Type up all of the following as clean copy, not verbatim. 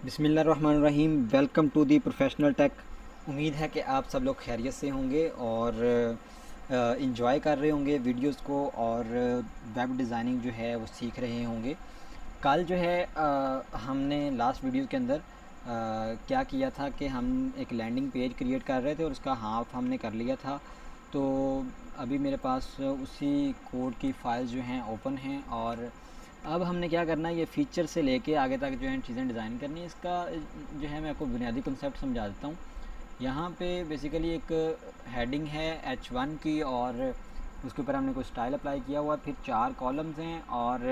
बिस्मिल्लाहिर्रहमानिर्रहीम। Welcome to the professional tech. उम्मीद है कि आप सब लोग खैरियत से होंगे और इन्जॉय कर रहे होंगे वीडियोस को और वेब डिज़ाइनिंग जो है वो सीख रहे होंगे। कल जो है हमने लास्ट वीडियो के अंदर क्या किया था कि हम एक लैंडिंग पेज क्रिएट कर रहे थे और उसका हाफ हमने कर लिया था। तो अभी मेरे पास उसी कोड की फाइल्स जो हैं ओपन हैं और अब हमने क्या करना है, ये फ़ीचर से लेके आगे तक जो है चीज़ें डिज़ाइन करनी है। इसका जो है मैं आपको बुनियादी कॉन्सेप्ट समझा देता हूँ। यहाँ पे बेसिकली एक हेडिंग है H1 की और उसके ऊपर हमने कोई स्टाइल अप्लाई किया हुआ है। फिर 4 कॉलम्स हैं और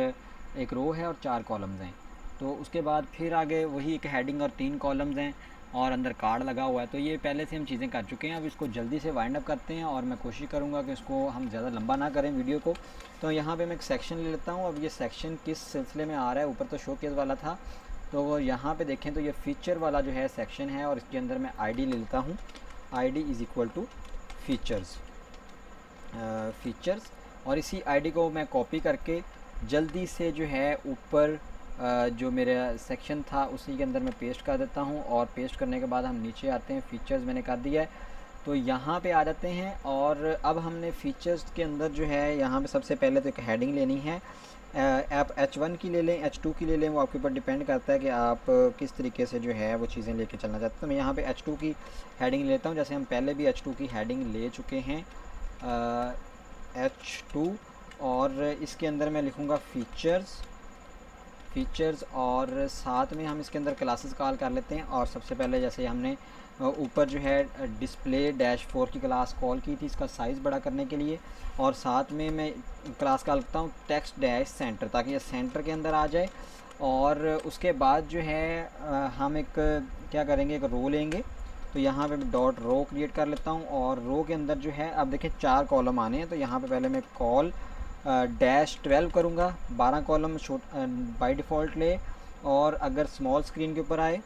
एक रो है और 4 कॉलम्स हैं। तो उसके बाद फिर आगे वही एक हेडिंग और 3 कॉलम्स हैं और अंदर कार्ड लगा हुआ है। तो ये पहले से हम चीज़ें कर चुके हैं। अब इसको जल्दी से वाइंड अप करते हैं और मैं कोशिश करूँगा कि इसको हम ज़्यादा लंबा ना करें वीडियो को। तो यहाँ पे मैं एक सेक्शन ले लेता हूँ। अब ये सेक्शन किस सिलसिले में आ रहा है, ऊपर तो शोकेस वाला था, तो यहाँ पे देखें तो ये फ़ीचर वाला जो है सेक्शन है और इसके अंदर मैं आईडी ले लेता हूँ। ID is equal to features और इसी आईडी को मैं कॉपी करके जल्दी से जो है ऊपर जो मेरा सेक्शन था उसी के अंदर मैं पेस्ट कर देता हूँ। और पेस्ट करने के बाद हम नीचे आते हैं, फ़ीचर्स मैंने कर दिया है तो यहाँ पे आ जाते हैं। और अब हमने फ़ीचर्स के अंदर जो है यहाँ पे सबसे पहले तो एक हेडिंग लेनी है। आप H1 की ले लें, H2 की ले लें, वो आपके ऊपर डिपेंड करता है कि आप किस तरीके से जो है वो चीज़ें लेके चलना चाहते हैं। तो मैं यहाँ पे H2 की हेडिंग लेता हूँ, जैसे हम पहले भी H2 की हेडिंग ले चुके हैं H2। और इसके अंदर मैं लिखूँगा फ़ीचर्स और साथ में हम इसके अंदर क्लासेस कॉल कर लेते हैं। और सबसे पहले जैसे हमने ऊपर जो है डिस्प्ले डैश 4 की क्लास कॉल की थी इसका साइज़ बड़ा करने के लिए, और साथ में मैं क्लास कॉल करता हूँ टेक्स्ट डैश सेंटर, ताकि ये सेंटर के अंदर आ जाए। और उसके बाद जो है हम एक क्या करेंगे, एक रो लेंगे। तो यहाँ पे डॉट रो क्रिएट कर लेता हूँ और रो के अंदर जो है अब देखें 4 कॉलम आने हैं। तो यहाँ पे पहले मैं कॉल डैश 12 करूँगा, 12 कॉलम बाय डिफ़ॉल्ट ले। और अगर स्मॉल स्क्रीन के ऊपर आए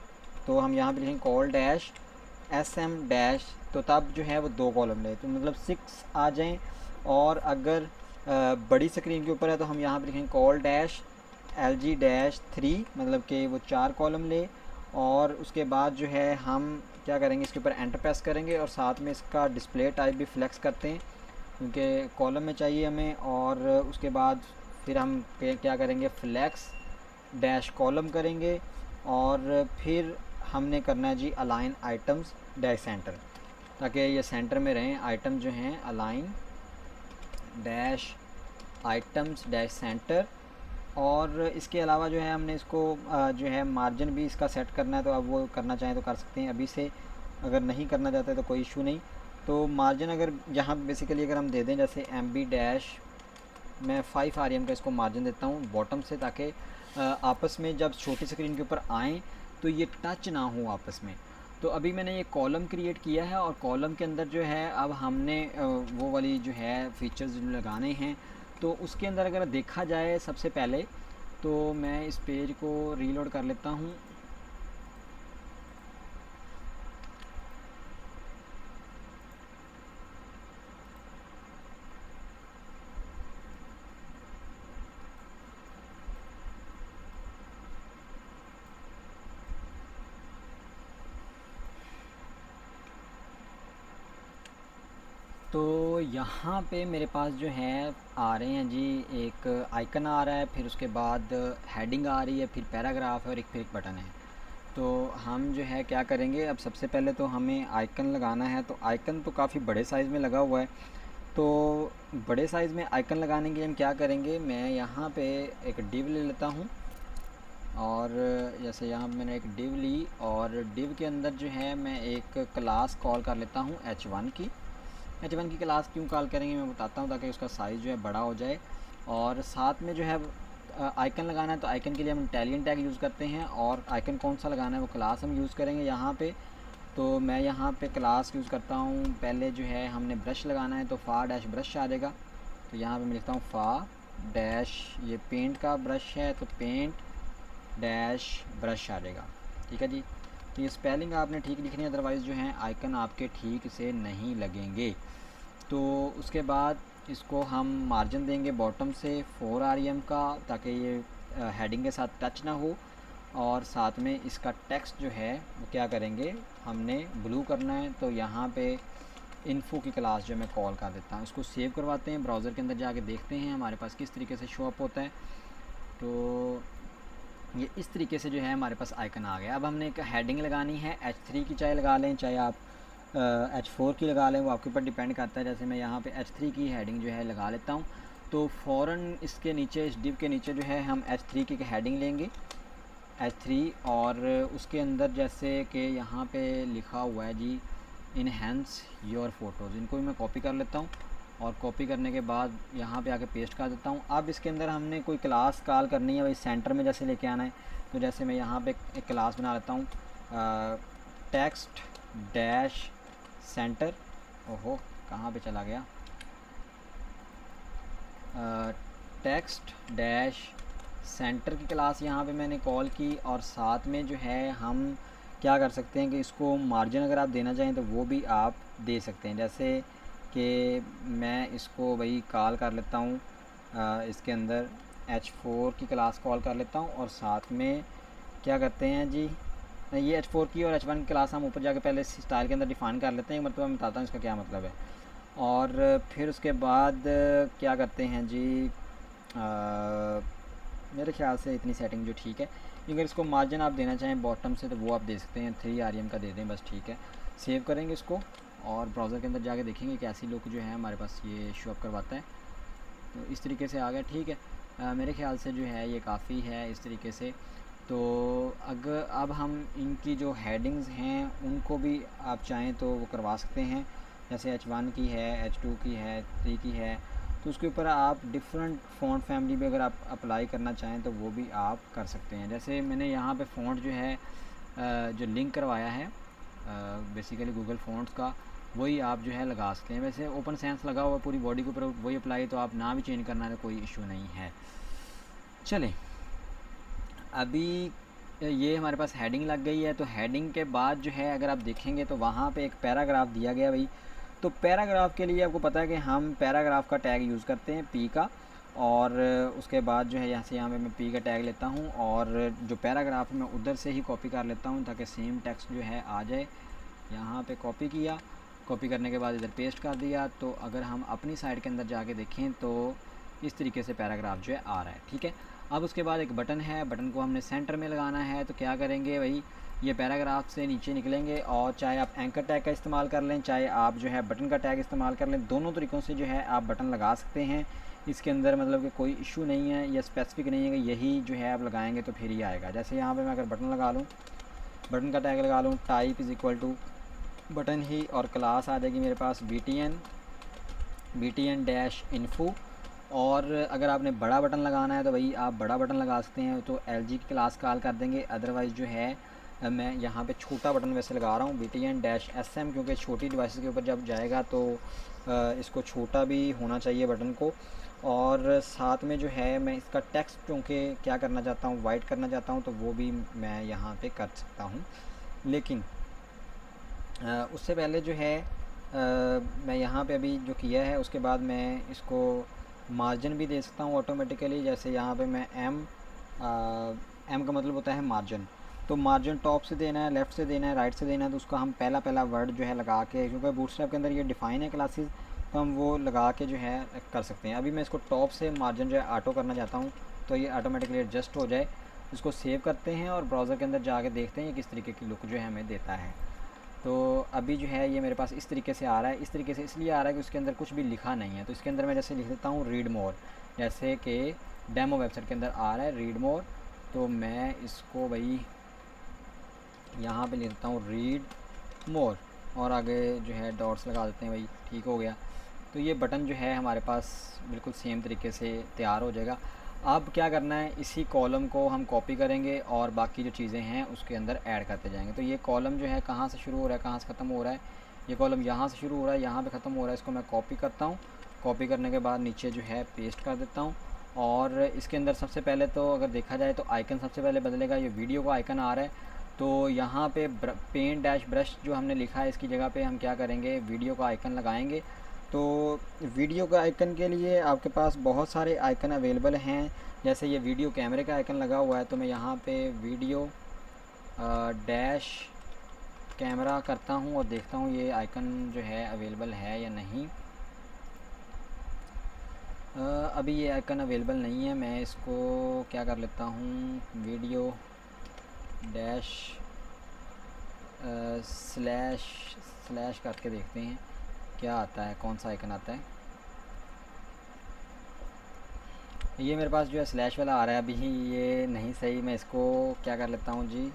तो हम यहाँ पे लिखेंगे कॉल डैश SM डैश, तो तब जो है वो 2 कॉलम ले, तो मतलब 6 आ जाएं। और अगर बड़ी स्क्रीन के ऊपर है तो हम यहाँ पे लिखेंगे कॉल डैश LG डैश 3, मतलब कि वो 4 कॉलम ले। और उसके बाद जो है हम क्या करेंगे, इसके ऊपर एंटर प्रेस करेंगे और साथ में इसका डिस्प्ले टाइप भी फ्लेक्स करते हैं क्योंकि कॉलम में चाहिए हमें। और उसके बाद फिर हम क्या करेंगे, फ्लेक्स डैश कॉलम करेंगे। और फिर हमने करना है जी अलाइन आइटम्स डैश सेंटर, ताकि ये सेंटर में रहें आइटम जो हैं। Align dash items dash centre. और इसके अलावा जो है हमने इसको जो है मार्जिन भी इसका सेट करना है, तो अब वो करना चाहें तो कर सकते हैं, अभी से अगर नहीं करना चाहते तो कोई इशू नहीं। तो मार्जिन अगर यहाँ बेसिकली अगर हम दे दें जैसे MB डैश, मैं 5 RM का इसको मार्जिन देता हूँ बॉटम से, ताकि आपस में जब छोटी स्क्रीन के ऊपर आएँ तो ये टच ना हो आपस में। तो अभी मैंने ये कॉलम क्रिएट किया है और कॉलम के अंदर जो है अब हमने वो वाली जो है फ़ीचर्स लगाने हैं। तो उसके अंदर अगर देखा जाए सबसे पहले तो मैं इस पेज को रीलोड कर लेता हूँ। तो यहाँ पे मेरे पास जो है आ रहे हैं जी, एक आइकन आ रहा है, फिर उसके बाद हेडिंग आ रही है, फिर पैराग्राफ है और फिर एक बटन है। तो हम जो है क्या करेंगे, अब सबसे पहले तो हमें आइकन लगाना है। तो आइकन तो काफ़ी बड़े साइज़ में लगा हुआ है, तो बड़े साइज़ में आइकन लगाने के लिए हम क्या करेंगे, मैं यहाँ पे एक डिव ले लेता हूँ। और जैसे यहाँ मैंने एक डिव ली और डिव के अंदर जो है मैं एक क्लास कॉल कर लेता हूँ H1 की क्लास क्यों कॉल करेंगे मैं बताता हूँ, ताकि उसका साइज़ जो है बड़ा हो जाए। और साथ में जो है आइकन लगाना है, तो आइकन के लिए हम इटालियन टैग यूज़ करते हैं। और आइकन कौन सा लगाना है वो क्लास हम यूज़ करेंगे यहाँ पे। तो मैं यहाँ पे क्लास यूज़ करता हूँ। पहले जो है हमने ब्रश लगाना है, तो फा डैश ब्रश आ जाएगा। तो यहाँ पे मैं लिखता हूँ फा डैश, ये पेंट का ब्रश है तो पेंट डैश ब्रश आ जाएगा। ठीक है जी। तो ये स्पेलिंग आपने ठीक लिखनी है, अदरवाइज़ जो है आइकन आपके ठीक से नहीं लगेंगे। तो उसके बाद इसको हम मार्जिन देंगे बॉटम से 4 RM का, ताकि ये हेडिंग के साथ टच ना हो। और साथ में इसका टेक्स्ट जो है वो क्या करेंगे, हमने ब्लू करना है। तो यहाँ पे इन्फो की क्लास जो मैं कॉल कर देता हूँ, इसको सेव करवाते हैं, ब्राउज़र के अंदर जाके देखते हैं हमारे पास किस तरीके से शो अप होता है। तो ये इस तरीके से जो है हमारे पास आइकन आ गया। अब हमने एक हेडिंग लगानी है, H3 की चाहे लगा लें, चाहे आप H4 की लगा लें, वो आपके ऊपर डिपेंड करता है। जैसे मैं यहाँ पे H3 की हेडिंग जो है लगा लेता हूँ। तो फ़ौरन इसके नीचे, इस डिव के नीचे जो है हम H3 की हेडिंग लेंगे, H3, और उसके अंदर जैसे कि यहाँ पे लिखा हुआ है जी इनहेंस योर फ़ोटोज़, इनको भी मैं कॉपी कर लेता हूँ और कॉपी करने के बाद यहाँ पे आके पेस्ट कर देता हूँ। अब इसके अंदर हमने कोई क्लास कॉल करनी है, भाई सेंटर में जैसे लेके आना है। तो जैसे मैं यहाँ पे एक क्लास बना लेता हूँ, टेक्स्ट डैश सेंटर, ओहो कहाँ पे चला गया, टेक्स्ट डैश सेंटर की क्लास यहाँ पे मैंने कॉल की। और साथ में जो है हम क्या कर सकते हैं कि इसको मार्जिन अगर आप देना चाहें तो वो भी आप दे सकते हैं। जैसे कि मैं इसको भाई कॉल कर लेता हूँ, इसके अंदर H4 की क्लास कॉल कर लेता हूँ और साथ में क्या करते हैं जी, ये H4 की और H1 की क्लास हम ऊपर जाके पहले स्टाइल के अंदर डिफ़ाइन कर लेते हैं, मतलब मैं बताता हूँ इसका क्या मतलब है। और फिर उसके बाद क्या करते हैं जी, मेरे ख्याल से इतनी सेटिंग जो ठीक है। अगर इसको मार्जिन आप देना चाहें बॉटम से तो वो आप दे सकते हैं, 3 RM का दे दें बस, ठीक है। सेव करेंगे इसको और ब्राउज़र के अंदर जाके देखेंगे कि ऐसी लुक जो है हमारे पास ये शो अप करवाता है। तो इस तरीके से आ गया, ठीक है। मेरे ख्याल से जो है ये काफ़ी है इस तरीके से। तो अगर अब हम इनकी जो हेडिंग्स हैं उनको भी आप चाहें तो वो करवा सकते हैं। जैसे H1 की है, H2 की है, 3 की है, तो उसके ऊपर आप डिफरेंट फ़ॉन्ट फैमिली भी अगर आप अप्लाई करना चाहें तो वो भी आप कर सकते हैं। जैसे मैंने यहाँ पे फ़ॉन्ट जो है जो लिंक करवाया है बेसिकली गूगल फ़ॉन्ट्स का, वही आप जो है लगा सकते हैं। वैसे ओपन सेंस लगा हुआ पूरी बॉडी के ऊपर वही अप्लाई, तो आप ना भी चेंज करना है तो कोई इशू नहीं है। चलें, अभी ये हमारे पास हेडिंग लग गई है। तो हेडिंग के बाद जो है अगर आप देखेंगे तो वहाँ पे एक पैराग्राफ दिया गया भाई। तो पैराग्राफ के लिए आपको पता है कि हम पैराग्राफ का टैग यूज़ करते हैं P का, और उसके बाद जो है यहाँ पे मैं P का टैग लेता हूँ और जो पैराग्राफ मैं उधर से ही कॉपी कर लेता हूँ ताकि सेम टेक्स्ट जो है आ जाए। यहाँ पे कॉपी किया, कॉपी करने के बाद इधर पेस्ट कर दिया। तो अगर हम अपनी साइड के अंदर जाके देखें तो इस तरीके से पैराग्राफ जो है आ रहा है, ठीक है। अब उसके बाद एक बटन है, बटन को हमने सेंटर में लगाना है। तो क्या करेंगे भाई, ये पैराग्राफ से नीचे निकलेंगे और चाहे आप एंकर टैग का इस्तेमाल कर लें, चाहे आप जो है बटन का टैग इस्तेमाल कर लें, दोनों तरीक़ों से जो है आप बटन लगा सकते हैं। इसके अंदर मतलब कि कोई इशू नहीं है या स्पेसिफिक नहीं है कि यही जो है आप लगाएंगे तो फिर ही आएगा। जैसे यहाँ पे मैं अगर बटन लगा लूँ, बटन का टैग लगा लूँ, type is equal to button ही, और क्लास आ जाएगी मेरे पास BTN डैश इन्फो। और अगर आपने बड़ा बटन लगाना है तो भाई आप बड़ा बटन लगा सकते हैं, तो LG की क्लास कॉल कर देंगे। अदरवाइज़ जो है मैं यहाँ पे छोटा बटन वैसे लगा रहा हूँ BTN डैश SM, क्योंकि छोटी डिवाइस के ऊपर जब जाएगा तो इसको छोटा भी होना चाहिए बटन को। और साथ में जो है मैं इसका टेक्स्ट क्योंकि क्या करना चाहता हूँ, वाइट करना चाहता हूँ, तो वो भी मैं यहाँ पे कर सकता हूँ। लेकिन उससे पहले जो है मैं यहाँ पे अभी जो किया है उसके बाद मैं इसको मार्जिन भी दे सकता हूँ ऑटोमेटिकली। जैसे यहाँ पे मैं M का मतलब होता है मार्जिन, तो मार्जिन टॉप से देना है, लेफ़्ट से देना है, राइट से देना है। तो उसका हम पहला वर्ड जो है लगा के, क्योंकि बूटस्ट्रैप के अंदर ये डिफ़ाइन है क्लासेस, तो हम वो लगा के जो है कर सकते हैं। अभी मैं इसको टॉप से मार्जिन जो है ऑटो करना चाहता हूँ, तो ये ऑटोमेटिकली एडजस्ट हो जाए। इसको सेव करते हैं और ब्राउज़र के अंदर जाके देखते हैं किस तरीके की लुक जो है हमें देता है। तो अभी जो है ये मेरे पास इस तरीके से आ रहा है। इस तरीके से इसलिए आ रहा है कि उसके अंदर कुछ भी लिखा नहीं है। तो इसके अंदर मैं जैसे लिख देता हूँ रीड मोर, जैसे कि डेमो वेबसाइट के अंदर आ रहा है रीड मोर। तो मैं इसको भाई यहाँ पे लिख देता हूँ रीड मोर और आगे जो है डॉट्स लगा देते हैं भाई, ठीक हो गया। तो ये बटन जो है हमारे पास बिल्कुल सेम तरीके से तैयार हो जाएगा। अब क्या करना है, इसी कॉलम को हम कॉपी करेंगे और बाकी जो चीज़ें हैं उसके अंदर ऐड करते जाएंगे। तो ये कॉलम जो है कहाँ से शुरू हो रहा है, कहाँ से ख़त्म हो रहा है, ये कॉलम यहाँ से शुरू हो रहा है, यहाँ पे ख़त्म हो रहा है। इसको मैं कॉपी करता हूँ, कॉपी करने के बाद नीचे जो है पेस्ट कर देता हूँ। और इसके अंदर सबसे पहले तो अगर देखा जाए तो आइकन सबसे पहले बदलेगा। ये वीडियो का आइकन आ रहा है, तो यहाँ पे पेंट डैश ब्रश जो हमने लिखा है इसकी जगह पे हम क्या करेंगे, वीडियो का आइकन लगाएंगे। तो वीडियो का आइकन के लिए आपके पास बहुत सारे आइकन अवेलेबल हैं। जैसे ये वीडियो कैमरे का आइकन लगा हुआ है, तो मैं यहाँ पे वीडियो डैश कैमरा करता हूँ और देखता हूँ ये आइकन जो है अवेलेबल है या नहीं। अभी ये आइकन अवेलेबल नहीं है। मैं इसको क्या कर लेता हूँ, वीडियो डैश स्लैश करके देखते हैं क्या आता है, कौन सा आइकन आता है। ये मेरे पास जो है स्लैश वाला आ रहा है, अभी ये नहीं सही। मैं इसको क्या कर लेता हूँ जी,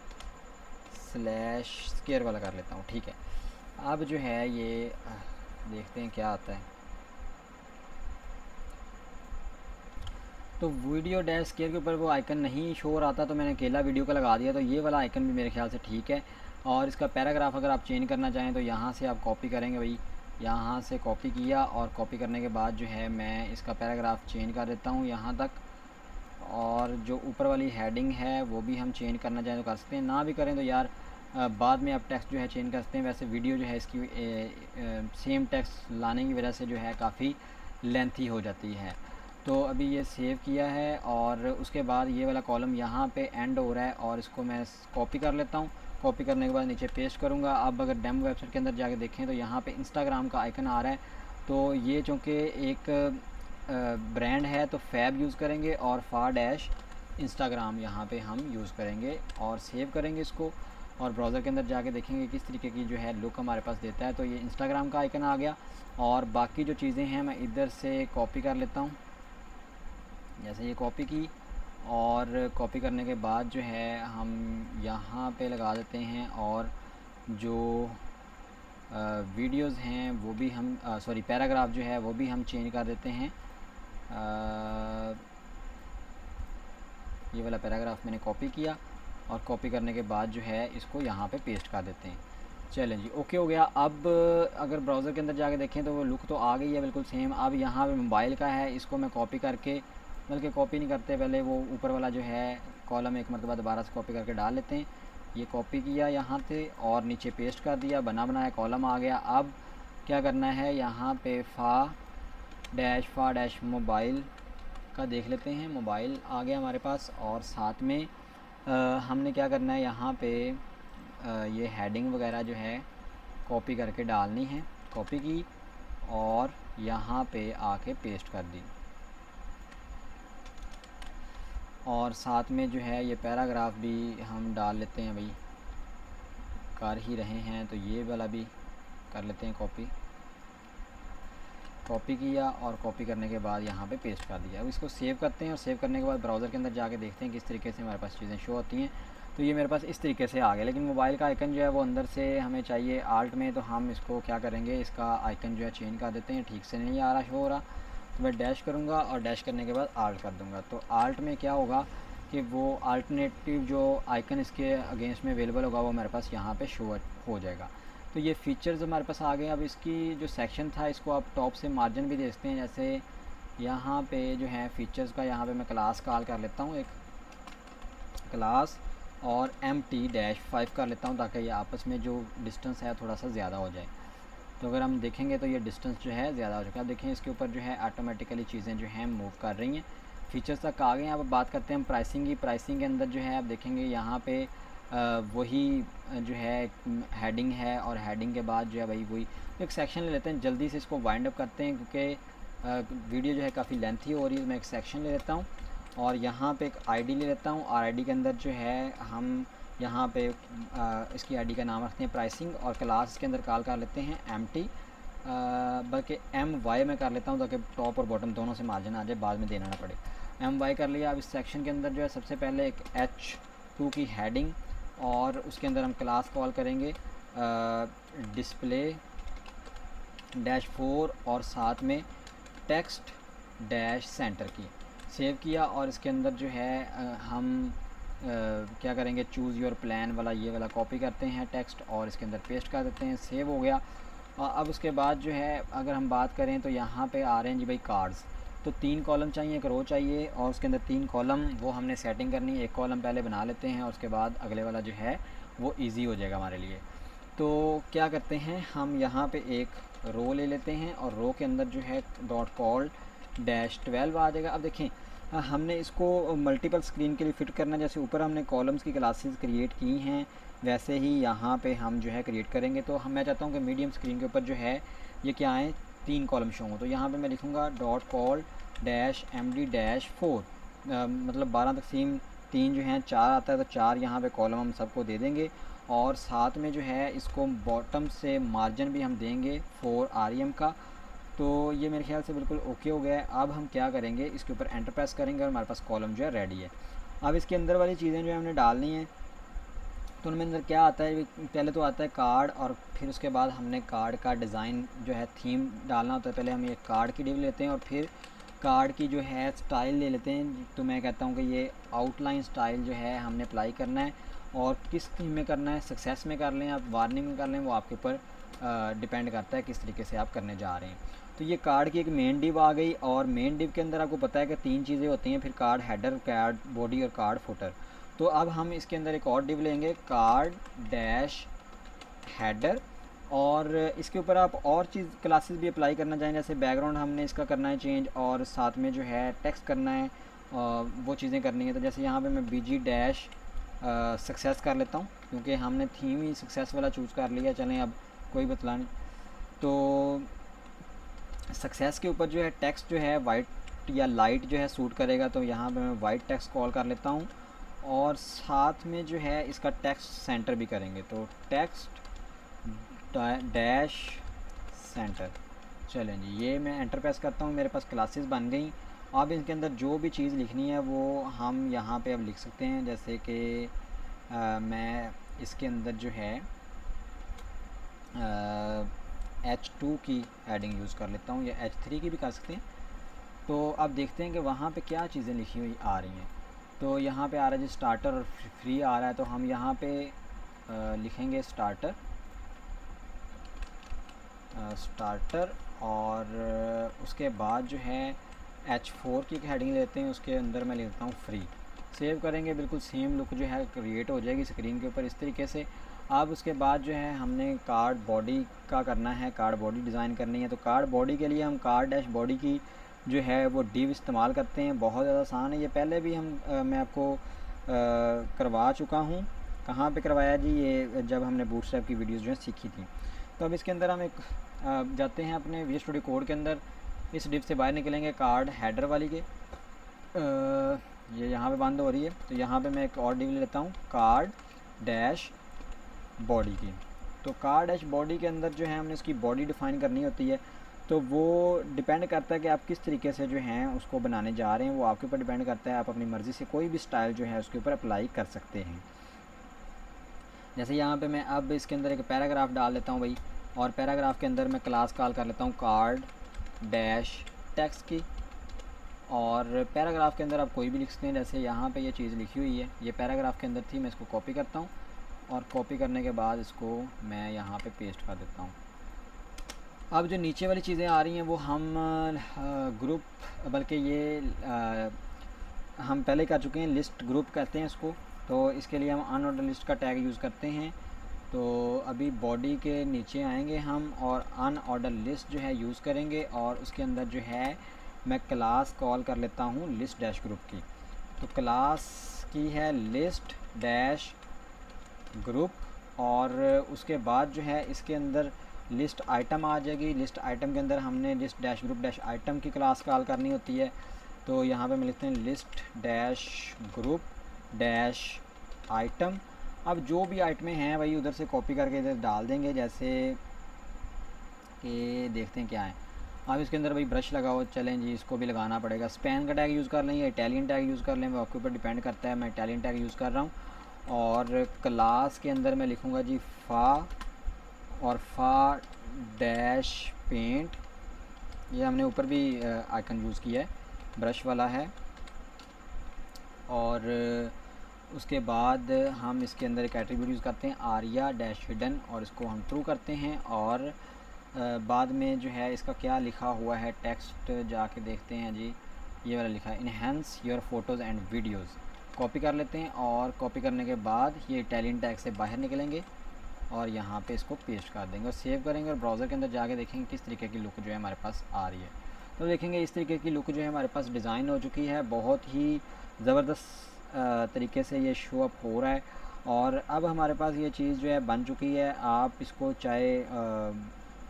स्लैश स्क्वायर वाला कर लेता हूँ। ठीक है, अब जो है ये देखते हैं क्या आता है। तो वीडियो डैश स्क्वायर के ऊपर वो आइकन नहीं शो हो रहा था, तो मैंने अकेला वीडियो का लगा दिया। तो ये वाला आइकन भी मेरे ख्याल से ठीक है। और इसका पैराग्राफ अगर आप चेंज करना चाहें तो यहाँ से आप कॉपी करेंगे भाई, यहाँ से कॉपी किया और कॉपी करने के बाद जो है मैं इसका पैराग्राफ चेंज कर देता हूँ यहाँ तक। और जो ऊपर वाली हेडिंग है वो भी हम चेंज करना चाहें तो कर सकते हैं, ना भी करें तो यार बाद में आप टेक्स्ट जो है चेंज कर सकते हैं। वैसे वीडियो जो है इसकी सेम टेक्स्ट लाने की वजह से जो है काफ़ी लेंथी हो जाती है। तो अभी ये सेव किया है और उसके बाद ये वाला कॉलम यहाँ पे एंड हो रहा है और इसको मैं कॉपी कर लेता हूँ। कॉपी करने के बाद नीचे पेस्ट करूँगा। अब अगर डेमो वेबसाइट के अंदर जाके देखें तो यहाँ पे इंस्टाग्राम का आइकन आ रहा है। तो ये चूँकि एक ब्रांड है तो फैब यूज़ करेंगे और फा डैश इंस्टाग्राम यहाँ पे हम यूज़ करेंगे और सेव करेंगे इसको। और ब्राउज़र के अंदर जाके देखेंगे किस तरीके की जो है लुक हमारे पास देता है। तो ये इंस्टाग्राम का आइकन आ गया और बाकी जो चीज़ें हैं मैं इधर से कॉपी कर लेता हूँ। जैसे ये कॉपी की और कॉपी करने के बाद जो है हम यहाँ पे लगा देते हैं और जो वीडियोज़ हैं वो भी हम सॉरी पैराग्राफ जो है वो भी हम चेंज कर देते हैं। ये वाला पैराग्राफ मैंने कॉपी किया और कॉपी करने के बाद जो है इसको यहाँ पे पेस्ट कर देते हैं। चलें जी, ओके हो गया। अब अगर ब्राउज़र के अंदर जाके देखें तो वो लुक तो आ गई है बिल्कुल सेम। अब यहाँ पे मोबाइल का है, इसको मैं कॉपी करके, बल्कि कॉपी नहीं करते, पहले वो ऊपर वाला जो है कॉलम एक मरतबा दोबारा से कॉपी करके डाल लेते हैं। ये कॉपी किया यहाँ से और नीचे पेस्ट कर दिया, बना बनाया कॉलम आ गया। अब क्या करना है, यहाँ पे फा डैश मोबाइल का देख लेते हैं। मोबाइल आ गया हमारे पास और साथ में हमने क्या करना है, यहाँ पे ये हेडिंग वगैरह जो है कॉपी करके डालनी है। कॉपी की और यहाँ पे आके पेस्ट कर दी और साथ में जो है ये पैराग्राफ भी हम डाल लेते हैं भाई, कर ही रहे हैं तो ये वाला भी कर लेते हैं कॉपी। कॉपी किया और कॉपी करने के बाद यहाँ पे पेस्ट कर दिया। अब इसको सेव करते हैं और सेव करने के बाद ब्राउज़र के अंदर जाके देखते हैं किस तरीके से हमारे पास चीज़ें शो होती हैं। तो ये मेरे पास इस तरीके से आ गया, लेकिन मोबाइल का आइकन जो है वो अंदर से हमें चाहिए आल्ट में। तो हम इसको क्या करेंगे, इसका आइकन जो है चेंज कर देते हैं। ठीक से नहीं आ रहा, शो हो रहा, तो मैं डैश करूँगा और डैश करने के बाद आल्ट कर दूँगा। तो आल्ट में क्या होगा कि वो अल्टरनेटिव जो आइकन इसके अगेंस्ट में अवेलेबल होगा वो हमारे पास यहाँ पे शो हो जाएगा। तो ये फ़ीचर्स हमारे पास आ गए। अब इसकी जो सेक्शन था इसको आप टॉप से मार्जिन भी दे सकते हैं। जैसे यहाँ पे जो है फ़ीचर्स का, यहाँ पे मैं क्लास कॉल कर लेता हूँ, एक क्लास और MT-5 कर लेता हूँ ताकि ये आपस में जो डिस्टेंस है थोड़ा सा ज़्यादा हो जाए। तो अगर हम देखेंगे तो ये डिस्टेंस जो है ज़्यादा हो जाएगा। अब देखें इसके ऊपर जो है ऑटोमेटिकली चीज़ें जो हैं मूव कर रही हैं, फ़ीचर्स तक आ गए हैं। अब बात करते हैं हम प्राइसिंग की। प्राइसिंग के अंदर जो है आप देखेंगे यहाँ पे वही जो है हेडिंग है और हेडिंग के बाद जो है भाई वही एक सेक्शन ले लेते हैं। जल्दी से इसको वाइंड अप करते हैं क्योंकि वीडियो जो है काफ़ी लेंथी हो रही है। मैं एक सेक्शन ले लेता हूँ और यहाँ पे एक आईडी ले लेता हूँ और आईडी के अंदर जो है हम यहाँ पे इसकी आईडी का नाम रखते हैं प्राइसिंग और क्लास के अंदर कॉल कर लेते हैं MT, बल्कि MY में कर लेता हूँ ताकि टॉप और बॉटम दोनों से मार्जिन आ जाए, बाद में देना ना पड़े। MY कर लिया। अब इस सेक्शन के अंदर जो है सबसे पहले एक H2 की हेडिंग और उसके अंदर हम क्लास कॉल करेंगे display-4 और साथ में टेक्स्ट डैश सेंटर की। सेव किया और इसके अंदर जो है हम क्या करेंगे, चूज़ योर प्लान वाला ये वाला कॉपी करते हैं टेक्स्ट और इसके अंदर पेस्ट कर देते हैं। सेव हो गया। अब उसके बाद जो है अगर हम बात करें तो यहाँ पे आ रहे हैं जी भाई कार्ड्स। तो 3 कॉलम चाहिए, एक रो चाहिए और उसके अंदर 3 कॉलम, वो हमने सेटिंग करनी है। एक कॉलम पहले बना लेते हैं और उसके बाद अगले वाला जो है वो इजी हो जाएगा हमारे लिए। तो क्या करते हैं हम यहाँ पे एक रो ले लेते हैं और रो के अंदर जो है डॉट कॉल डैश 12 आ जाएगा। अब देखें हमने इसको मल्टीपल स्क्रीन के लिए फ़िट करना है। जैसे ऊपर हमने कॉलम्स की क्लासेस क्रिएट की हैं वैसे ही यहाँ पे हम जो है क्रिएट करेंगे। तो मैं चाहता हूँ कि मीडियम स्क्रीन के ऊपर जो है ये क्या आए, 3 कॉलम शो हों। तो यहाँ पे मैं लिखूँगा dot call dash md dash 4, मतलब 12 तकसीम 3 जो हैं 4 आता है, तो 4 यहाँ पे कॉलम हम सबको दे देंगे। और साथ में जो है इसको बॉटम से मार्जिन भी हम देंगे 4 rem का। तो ये मेरे ख्याल से बिल्कुल ओके हो गया है। अब हम क्या करेंगे, इसके ऊपर एंटर प्रेस करेंगे और हमारे पास कॉलम जो है रेडी है। अब इसके अंदर वाली चीज़ें जो है हमने डालनी है, तो उनमें अंदर क्या आता है, पहले तो आता है कार्ड और फिर उसके बाद हमने कार्ड का डिज़ाइन जो है थीम डालना होता है। पहले हम ये कार्ड की डिव लेते हैं और फिर कार्ड की जो है स्टाइल ले लेते हैं। तो मैं कहता हूँ कि ये आउटलाइन स्टाइल जो है हमने अप्लाई करना है और किस थीम में करना है, सक्सेस में कर लें आप वार्निंग में कर लें, वो आपके ऊपर डिपेंड करता है किस तरीके से आप करने जा रहे हैं। तो ये कार्ड की एक मेन डिव आ गई और मेन डिव के अंदर आपको पता है कि 3 चीज़ें होती हैं, फिर कार्ड हेडर, कार्ड बॉडी और कार्ड फुटर। तो अब हम इसके अंदर एक और डिव लेंगे कार्ड डैश हेडर, और इसके ऊपर आप और चीज़ क्लासेस भी अप्लाई करना चाहें, जैसे बैकग्राउंड हमने इसका करना है चेंज और साथ में जो है टेक्स्ट करना है, वो चीज़ें करनी है। तो जैसे यहाँ पे मैं bg डैश सक्सेस कर लेता हूँ क्योंकि हमने थीम ही सक्सेस वाला चूज़ कर लिया। चलें अब कोई बतला नहीं। तो सक्सेस के ऊपर जो है टेक्स्ट जो है वाइट या लाइट जो है सूट करेगा, तो यहाँ पे मैं वाइट टेक्स्ट कॉल कर लेता हूँ और साथ में जो है इसका टेक्स्ट सेंटर भी करेंगे। तो टेक्स्ट डैश सेंटर, चलें जी, ये मैं एंटर प्रेस करता हूँ, मेरे पास क्लासेस बन गई। अब इनके अंदर जो भी चीज़ लिखनी है वो हम यहाँ पे अब लिख सकते हैं। जैसे कि मैं इसके अंदर जो है H2 की हेडिंग यूज़ कर लेता हूँ या H3 की भी कर सकते हैं। तो अब देखते हैं कि वहाँ पे क्या चीज़ें लिखी हुई आ रही हैं। तो यहाँ पे आ रहा है जी स्टार्टर और फ्री आ रहा है, तो हम यहाँ पे लिखेंगे स्टार्टर और उसके बाद जो है H4 की एक हेडिंग लेते हैं, उसके अंदर मैं लिखता हूँ फ्री। सेव करेंगे, बिल्कुल सेम लुक जो है क्रिएट हो जाएगी स्क्रीन के ऊपर इस तरीके से। अब उसके बाद जो है हमने कार्ड बॉडी का करना है, कार्ड बॉडी डिज़ाइन करनी है। तो कार्ड बॉडी के लिए हम कार्ड डैश बॉडी की जो है वो डिव इस्तेमाल करते हैं। बहुत ज़्यादा आसान है, ये पहले भी मैं आपको करवा चुका हूँ। कहाँ पे करवाया जी, ये जब हमने बूटस्ट्रैप की वीडियोज़ जो है सीखी थी। तो अब इसके अंदर हम एक जाते हैं अपने विजुअल स्टूडियो कोड के अंदर, इस डिव से बाहर निकलेंगे कार्ड हेडर वाली के, ये यहाँ पे बंद हो रही है। तो यहाँ पे मैं एक और डिव ले लेता हूँ कार्ड डैश बॉडी की। तो कार्ड डैश बॉडी के अंदर जो है हमने इसकी बॉडी डिफ़ाइन करनी होती है। तो वो डिपेंड करता है कि आप किस तरीके से जो हैं उसको बनाने जा रहे हैं, वो आपके ऊपर डिपेंड करता है। आप अपनी मर्ज़ी से कोई भी स्टाइल जो है उसके ऊपर अप्लाई कर सकते हैं। जैसे यहाँ पे मैं अब इसके अंदर एक पैराग्राफ डाल लेता हूँ भाई, और पैराग्राफ के अंदर मैं क्लास कॉल कर लेता हूँ कार्ड डैश टेक्स्ट की, और पैराग्राफ के अंदर आप कोई भी लिख सकते हैं। जैसे यहाँ पे ये चीज़ लिखी हुई है, ये पैराग्राफ के अंदर थी, मैं इसको कॉपी करता हूँ और कॉपी करने के बाद इसको मैं यहाँ पे पेस्ट कर देता हूँ। अब जो नीचे वाली चीज़ें आ रही हैं वो हम ग्रुप, बल्कि ये हम पहले कर चुके हैं, लिस्ट ग्रुप कहते हैं इसको। तो इसके लिए हम अनऑर्डर लिस्ट का टैग यूज़ करते हैं। तो अभी बॉडी के नीचे आएंगे हम और अनऑर्डर लिस्ट जो है यूज़ करेंगे, और उसके अंदर जो है मैं क्लास कॉल कर लेता हूँ लिस्ट डैश ग्रुप की। तो क्लास की है लिस्ट डैश ग्रुप, और उसके बाद जो है इसके अंदर लिस्ट आइटम आ जाएगी। लिस्ट आइटम के अंदर हमने list dash group dash item की क्लास कॉल करनी होती है। तो यहाँ पे मैं लिखते हैं list dash group dash item. अब जो भी आइटमें हैं वही उधर से कॉपी करके इधर डाल देंगे। जैसे कि देखते हैं क्या है। अब इसके अंदर भाई ब्रश लगाओ, चलें जी, इसको भी लगाना पड़ेगा। स्पैन का टैग यूज़ कर लें या इटालियन टैग यूज़ कर लें, वो आपके ऊपर डिपेंड करता है। मैं इटालियन टैग यूज़ कर रहा हूँ। और क्लास के अंदर मैं लिखूँगा जी फा और फा डैश पेंट, ये हमने ऊपर भी आइकन यूज़ किया है, ब्रश वाला है। और उसके बाद हम इसके अंदर एक एट्रीब्यूट यूज़ करते हैं आर्या डैश हिडन, और इसको हम ट्रू करते हैं। और बाद में जो है इसका क्या लिखा हुआ है टेक्स्ट जाके देखते हैं जी, ये वाला लिखा है enhance your photos and videos. Copy कर लेते हैं और कॉपी करने के बाद ये इटालियन टैग से बाहर निकलेंगे और यहाँ पे इसको पेस्ट कर देंगे और सेव करेंगे और ब्राउज़र के अंदर जाके देखेंगे किस तरीके की लुक जो है हमारे पास आ रही है। तो देखेंगे इस तरीके की लुक जो है हमारे पास डिज़ाइन हो चुकी है, बहुत ही ज़बरदस्त तरीके से ये शो अप हो रहा है। और अब हमारे पास ये चीज़ जो है बन चुकी है। आप इसको चाहे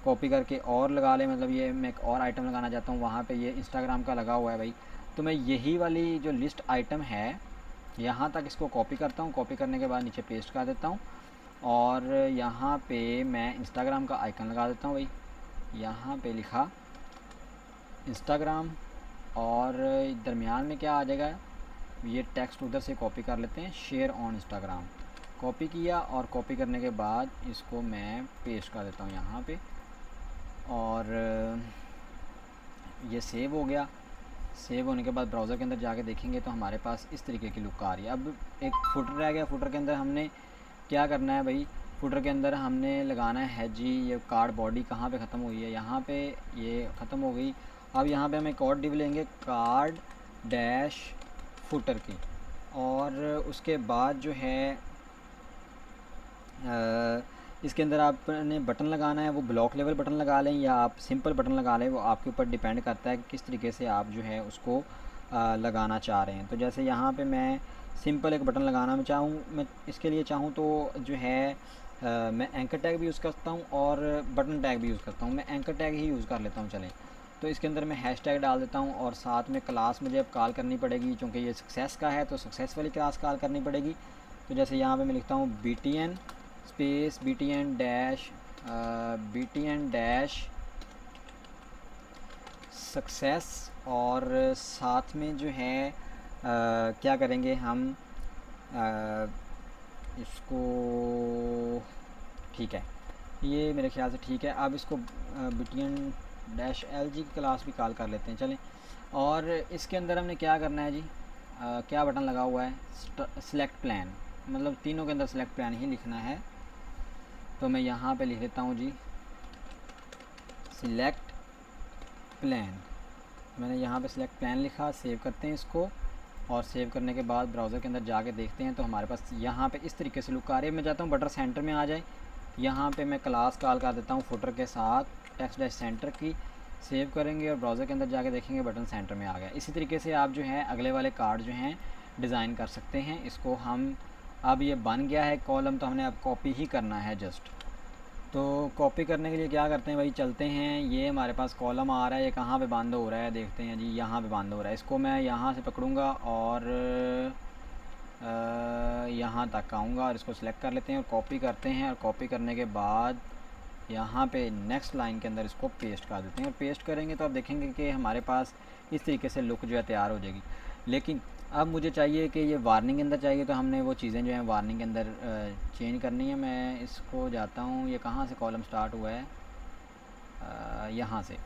कॉपी करके और लगा लें, मतलब ये मैं एक और आइटम लगाना चाहता हूँ, वहाँ पे ये इंस्टाग्राम का लगा हुआ है भाई, तो मैं यही वाली जो लिस्ट आइटम है यहाँ तक इसको कॉपी करता हूँ। कॉपी करने के बाद नीचे पेस्ट कर देता हूँ और यहाँ पे मैं इंस्टाग्राम का आइकन लगा देता हूँ भाई। यहाँ पे लिखा इंस्टाग्राम और दरमियान में क्या आ जाएगा, ये टेक्स्ट उधर से कॉपी कर लेते हैं, शेयर ऑन इंस्टाग्राम। कॉपी किया और कॉपी करने के बाद इसको मैं पेस्ट कर देता हूँ यहाँ पे और ये सेव हो गया। सेव होने के बाद ब्राउज़र के अंदर जाके देखेंगे तो हमारे पास इस तरीके की लुक आ रही है। अब एक फुटर रह गया। फुटर के अंदर हमने क्या करना है भाई, फुटर के अंदर हमने लगाना है जी ये कार्ड बॉडी कहाँ पे ख़त्म हुई है, यहाँ पे ये ख़त्म हो गई। अब यहाँ पे हम एक और डिव लेंगे कार्ड डैश फुटर की और उसके बाद जो है इसके अंदर आपने बटन लगाना है, वो ब्लॉक लेवल बटन लगा लें या आप सिंपल बटन लगा लें, वो आपके ऊपर डिपेंड करता है कि किस तरीके से आप जो है उसको लगाना चाह रहे हैं। तो जैसे यहाँ पे मैं सिंपल एक बटन लगाना मैं इसके लिए चाहूँ तो जो है मैं एंकर टैग भी यूज़ करता हूँ और बटन टैग भी यूज़ करता हूँ। मैं एंकर टैग ही यूज़ कर लेता हूँ। चलें, तो इसके अंदर मैं हैश टैग डाल देता हूँ और साथ में क्लास मुझे अब कॉल करनी पड़ेगी, चूँकि ये सक्सेस का है तो सक्सेस वाली क्लास कॉल करनी पड़ेगी। तो जैसे यहाँ पे मैं लिखता हूँ BTN space BTN dash success और साथ में जो है क्या करेंगे हम इसको, ठीक है, ये मेरे ख्याल से ठीक है। अब इसको BTN डैश LG की क्लास भी कॉल कर लेते हैं। चलें, और इसके अंदर हमने क्या करना है जी, क्या बटन लगा हुआ है, सिलेक्ट प्लान, मतलब तीनों के अंदर सिलेक्ट प्लान ही लिखना है। तो मैं यहाँ पे लिख देता हूँ जी सिलेक्ट प्लान। मैंने यहाँ पे सिलेक्ट प्लान लिखा। सेव करते हैं इसको और सेव करने के बाद ब्राउज़र के अंदर जाके देखते हैं तो हमारे पास यहाँ पे इस तरीके से लुक आ रही है। मैं चाहता हूँ बटन सेंटर में आ जाए। यहाँ पे मैं क्लास कॉल कर देता हूँ फुटर के साथ टेक्स्ट डैश सेंटर की। सेव करेंगे और ब्राउज़र के अंदर जाके देखेंगे बटन सेंटर में आ गया। इसी तरीके से आप जो है अगले वाले कार्ड जो हैं डिज़ाइन कर सकते हैं। इसको हम, अब ये बन गया है कॉलम, तो हमने अब कॉपी ही करना है जस्ट। तो कॉपी करने के लिए क्या करते हैं भाई, चलते हैं, ये हमारे पास कॉलम आ रहा है, ये कहाँ पे बंद हो रहा है देखते हैं जी, यहाँ पे बंद हो रहा है। इसको मैं यहाँ से पकड़ूँगा और यहाँ तक आऊँगा और इसको सिलेक्ट कर लेते हैं और कॉपी करते हैं। और कॉपी करने के बाद यहाँ पे नेक्स्ट लाइन के अंदर इसको पेस्ट कर देते हैं। और पेस्ट करेंगे तो आप देखेंगे कि हमारे पास इस तरीके से लुक जो है तैयार हो जाएगी। लेकिन अब मुझे चाहिए कि ये वार्निंग के अंदर चाहिए, तो हमने वो चीज़ें जो हैं वार्निंग के अंदर चेंज करनी है। मैं इसको जाता हूँ, ये कहाँ से कॉलम स्टार्ट हुआ है, यहाँ से।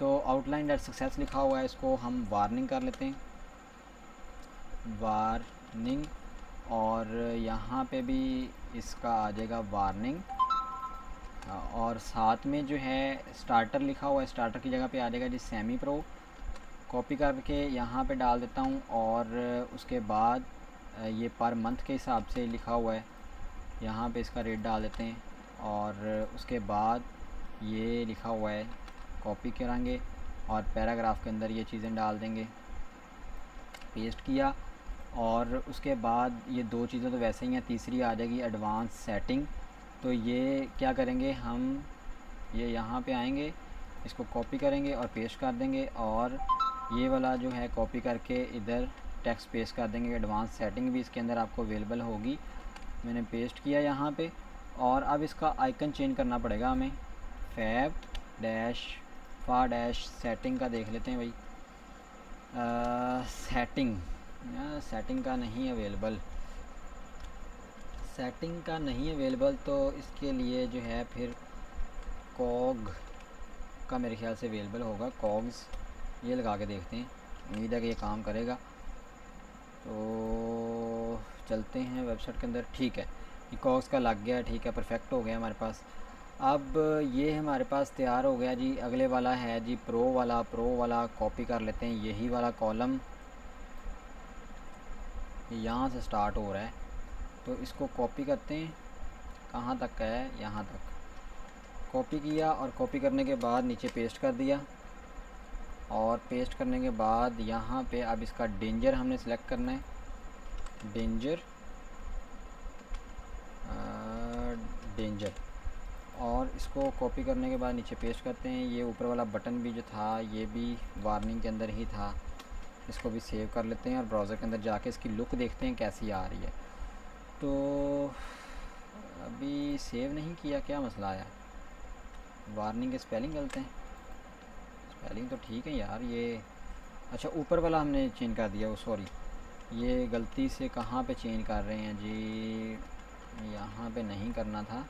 तो आउटलाइन डैट सक्सेस लिखा हुआ है, इसको हम वार्निंग कर लेते हैं, वार्निंग। और यहाँ पे भी इसका आ जाएगा वार्निंग और साथ में जो है स्टार्टर लिखा हुआ है, स्टार्टर की जगह पे आ जाएगा जी सेमी प्रो। कॉपी करके यहाँ पे डाल देता हूँ और उसके बाद ये पर मंथ के हिसाब से लिखा हुआ है, यहाँ पे इसका रेट डाल देते हैं। और उसके बाद ये लिखा हुआ है, कॉपी करेंगे और पैराग्राफ के अंदर ये चीज़ें डाल देंगे। पेस्ट किया और उसके बाद ये दो चीज़ें तो वैसे ही हैं, तीसरी आ जाएगी एडवांस सेटिंग। तो ये क्या करेंगे हम, ये यहाँ पे आएंगे, इसको कॉपी करेंगे और पेस्ट कर देंगे और ये वाला जो है कॉपी करके इधर टेक्स्ट पेस्ट कर देंगे। एडवांस सेटिंग भी इसके अंदर आपको अवेलेबल होगी। मैंने पेस्ट किया यहाँ पे और अब इसका आइकन चेंज करना पड़ेगा हमें। फैब डैश फा डैश सेटिंग का देख लेते हैं भाई, सेटिंग का नहीं अवेलेबल, सेटिंग का नहीं अवेलेबल। तो इसके लिए जो है फिर कॉग का मेरे ख्याल से अवेलेबल होगा, कॉग्स, ये लगा के देखते हैं, उम्मीद है कि ये काम करेगा। तो चलते हैं वेबसाइट के अंदर, ठीक है, ये कॉग्स का लग गया, ठीक है, परफेक्ट हो गया हमारे पास। अब ये हमारे पास तैयार हो गया जी। अगले वाला है जी प्रो वाला कॉपी कर लेते हैं, यही वाला कॉलम यहाँ से स्टार्ट हो रहा है, तो इसको कॉपी करते हैं, कहाँ तक का है, यहाँ तक कॉपी किया और कॉपी करने के बाद नीचे पेस्ट कर दिया। और पेस्ट करने के बाद यहाँ पे अब इसका डेंजर हमने सेलेक्ट करना है, डेंजर डेंजर। और इसको कॉपी करने के बाद नीचे पेस्ट करते हैं। ये ऊपर वाला बटन भी जो था ये भी वार्निंग के अंदर ही था, इसको भी सेव कर लेते हैं और ब्राउज़र के अंदर जाके इसकी लुक देखते हैं कैसी आ रही है। तो अभी सेव नहीं किया, क्या मसला आया? वार्निंग के स्पेलिंग गलत हैं, स्पेलिंग तो ठीक है यार। ये अच्छा ऊपर वाला हमने चेंज कर दिया, सॉरी ये गलती से कहाँ पे चेंज कर रहे हैं जी, यहाँ पे नहीं करना था,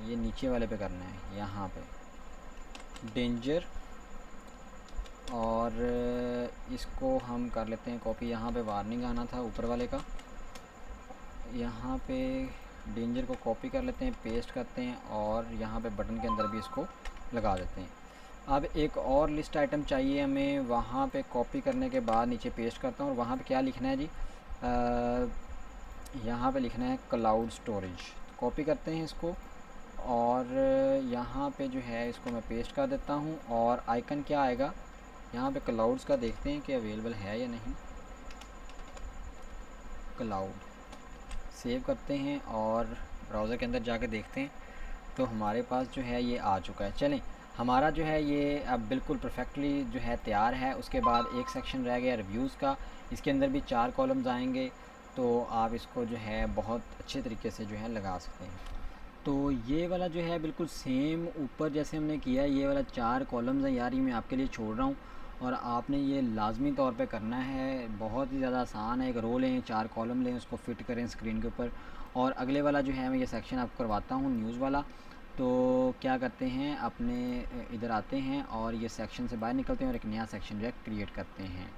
ये नीचे वाले पे करना है, यहाँ पे डेंजर। और इसको हम कर लेते हैं कॉपी, यहाँ पे वार्निंग आना था ऊपर वाले का, यहाँ पे डेंजर को कॉपी कर लेते हैं, पेस्ट करते हैं और यहाँ पे बटन के अंदर भी इसको लगा देते हैं। अब एक और लिस्ट आइटम चाहिए हमें, वहाँ पे कॉपी करने के बाद नीचे पेस्ट करता हूँ और वहाँ पे क्या लिखना है जी, यहाँ पे लिखना है क्लाउड स्टोरेज। कॉपी करते हैं इसको और यहाँ पे जो है इसको मैं पेस्ट कर देता हूँ और आइकन क्या आएगा यहाँ पे क्लाउड्स का, देखते हैं कि अवेलेबल है या नहीं। क्लाउड सेव करते हैं और ब्राउज़र के अंदर जाके देखते हैं तो हमारे पास जो है ये आ चुका है। चलें, हमारा जो है ये अब बिल्कुल परफेक्टली जो है तैयार है। उसके बाद एक सेक्शन रह गया रिव्यूज़ का, इसके अंदर भी 4 कॉलम्स आएंगे, तो आप इसको जो है बहुत अच्छे तरीके से जो है लगा सकते हैं। तो ये वाला जो है बिल्कुल सेम ऊपर जैसे हमने किया, ये वाला 4 कॉलम्स हैं यार, ये मैं आपके लिए छोड़ रहा हूँ और आपने ये लाजमी तौर पे करना है। बहुत ही ज़्यादा आसान है। एक रो लें, 4 कॉलम लें, उसको फिट करें स्क्रीन के ऊपर। और अगले वाला जो है मैं ये सेक्शन आपको करवाता हूँ न्यूज़ वाला। तो क्या करते हैं, अपने इधर आते हैं और ये सेक्शन से बाहर निकलते हैं और एक नया सेक्शन जो है क्रिएट करते हैं।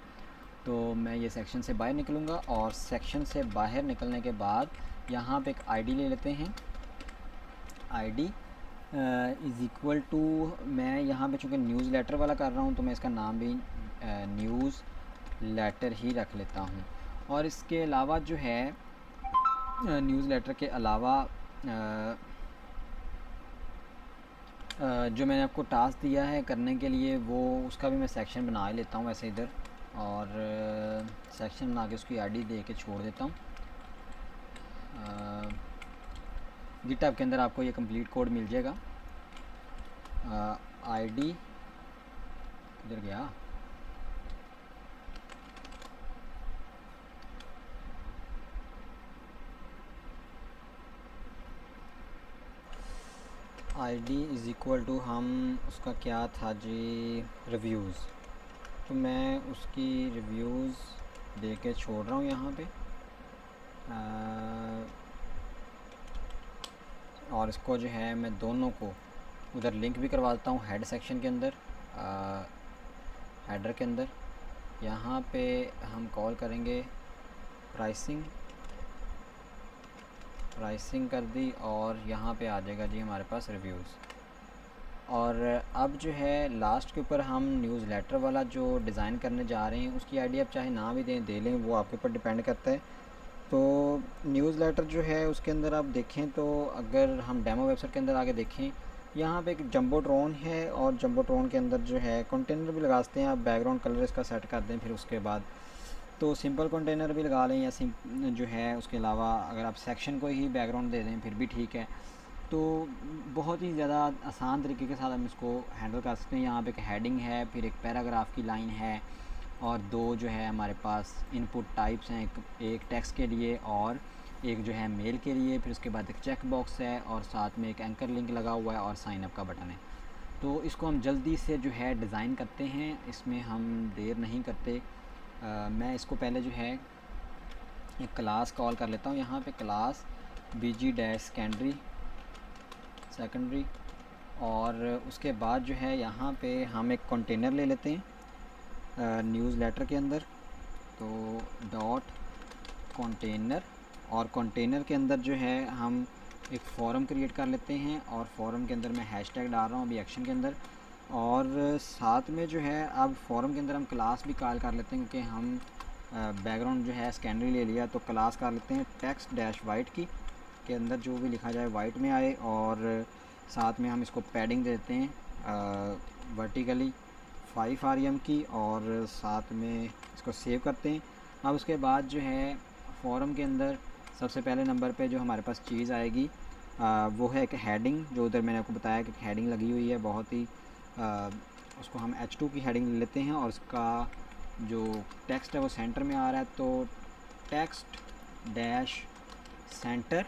तो मैं ये सेक्शन से बाहर निकलूँगा और सेक्शन से बाहर निकलने के बाद यहाँ पे एक आईडी ले लेते हैं। आईडी इज़ इक्वल टू, मैं यहाँ पे चूँकि न्यूज़ लेटर वाला कर रहा हूँ तो मैं इसका नाम भी न्यूज़ लेटर ही रख लेता हूँ। और इसके अलावा जो है न्यूज़ लेटर के अलावा जो मैंने आपको टास्क दिया है करने के लिए, वो उसका भी मैं सेक्शन बना ही लेता हूँ वैसे इधर, और सेक्शन बना के उसकी आईडी दे के छोड़ देता हूँ। गिटहब के अंदर आपको ये कंप्लीट कोड मिल जाएगा। आईडी इधर गया, आईडी इज़ इक्वल टू, हम उसका क्या था जी, रिव्यूज़। तो मैं उसकी रिव्यूज़ दे के छोड़ रहा हूँ यहाँ पे। और इसको जो है मैं दोनों को उधर लिंक भी करवा देता हूँ हेड सेक्शन के अंदर, हेडर के अंदर। यहाँ पे हम कॉल करेंगे प्राइसिंग, प्राइसिंग कर दी और यहाँ पे आ जाएगा जी हमारे पास रिव्यूज़। और अब जो है लास्ट के ऊपर हम न्यूज़ लेटर वाला जो डिज़ाइन करने जा रहे हैं उसकी आईडी आप चाहे ना भी दें, दे लें, वो आपके ऊपर डिपेंड करता है। तो न्यूज़ लेटर जो है उसके अंदर आप देखें तो अगर हम डेमो वेबसाइट के अंदर आगे देखें, यहाँ पे एक जंबोट्रॉन है और जंबोट्रॉन के अंदर जो है कंटेनर भी लगा सकते हैं आप। बैकग्राउंड कलर इसका सेट कर दें, फिर उसके बाद तो सिंपल कंटेनर भी लगा लें, या जो है उसके अलावा अगर आप सेक्शन को ही बैकग्राउंड दे दें फिर भी ठीक है। तो बहुत ही ज़्यादा आसान तरीके के साथ हम इसको हैंडल कर सकते हैं। यहाँ पे एक हेडिंग है, फिर एक पैराग्राफ की लाइन है और 2 जो है हमारे पास इनपुट टाइप्स हैं, एक टेक्स्ट के लिए और एक जो है मेल के लिए। फिर उसके बाद एक चेक बॉक्स है और साथ में एक एंकर लिंक लगा हुआ है और साइन अप का बटन है। तो इसको हम जल्दी से जो है डिज़ाइन करते हैं, इसमें हम देर नहीं करते। मैं इसको पहले जो है एक क्लास कॉल कर लेता हूँ। यहाँ पे क्लास bg-secondary सेकेंडरी, और उसके बाद जो है यहाँ पे हम एक कंटेनर ले लेते हैं न्यूज़ लेटर के अंदर। तो डॉट कंटेनर, और कंटेनर के अंदर जो है हम एक फॉरम क्रिएट कर लेते हैं और फॉरम के अंदर मैं हैशटैग डाल रहा हूँ अभी एक्शन के अंदर। और साथ में जो है अब फॉरम के अंदर हम क्लास भी कॉल कर लेते हैं, क्योंकि हम बैकग्राउंड जो है सेकेंडरी ले लिया तो क्लास कर लेते हैं टेक्स्ट डैश वाइट की। के अंदर जो भी लिखा जाए वाइट में आए, और साथ में हम इसको पैडिंग देते हैं वर्टिकली 5 rem की, और साथ में इसको सेव करते हैं। अब उसके बाद जो है फॉर्म के अंदर सबसे पहले नंबर पे जो हमारे पास चीज़ आएगी वो है एक हेडिंग, जो उधर मैंने आपको बताया कि हेडिंग लगी हुई है बहुत ही उसको हम H2 की हेडिंग ले लेते हैं, और उसका जो टेक्स्ट है वो सेंटर में आ रहा है, तो टेक्स्ट डैश सेंटर,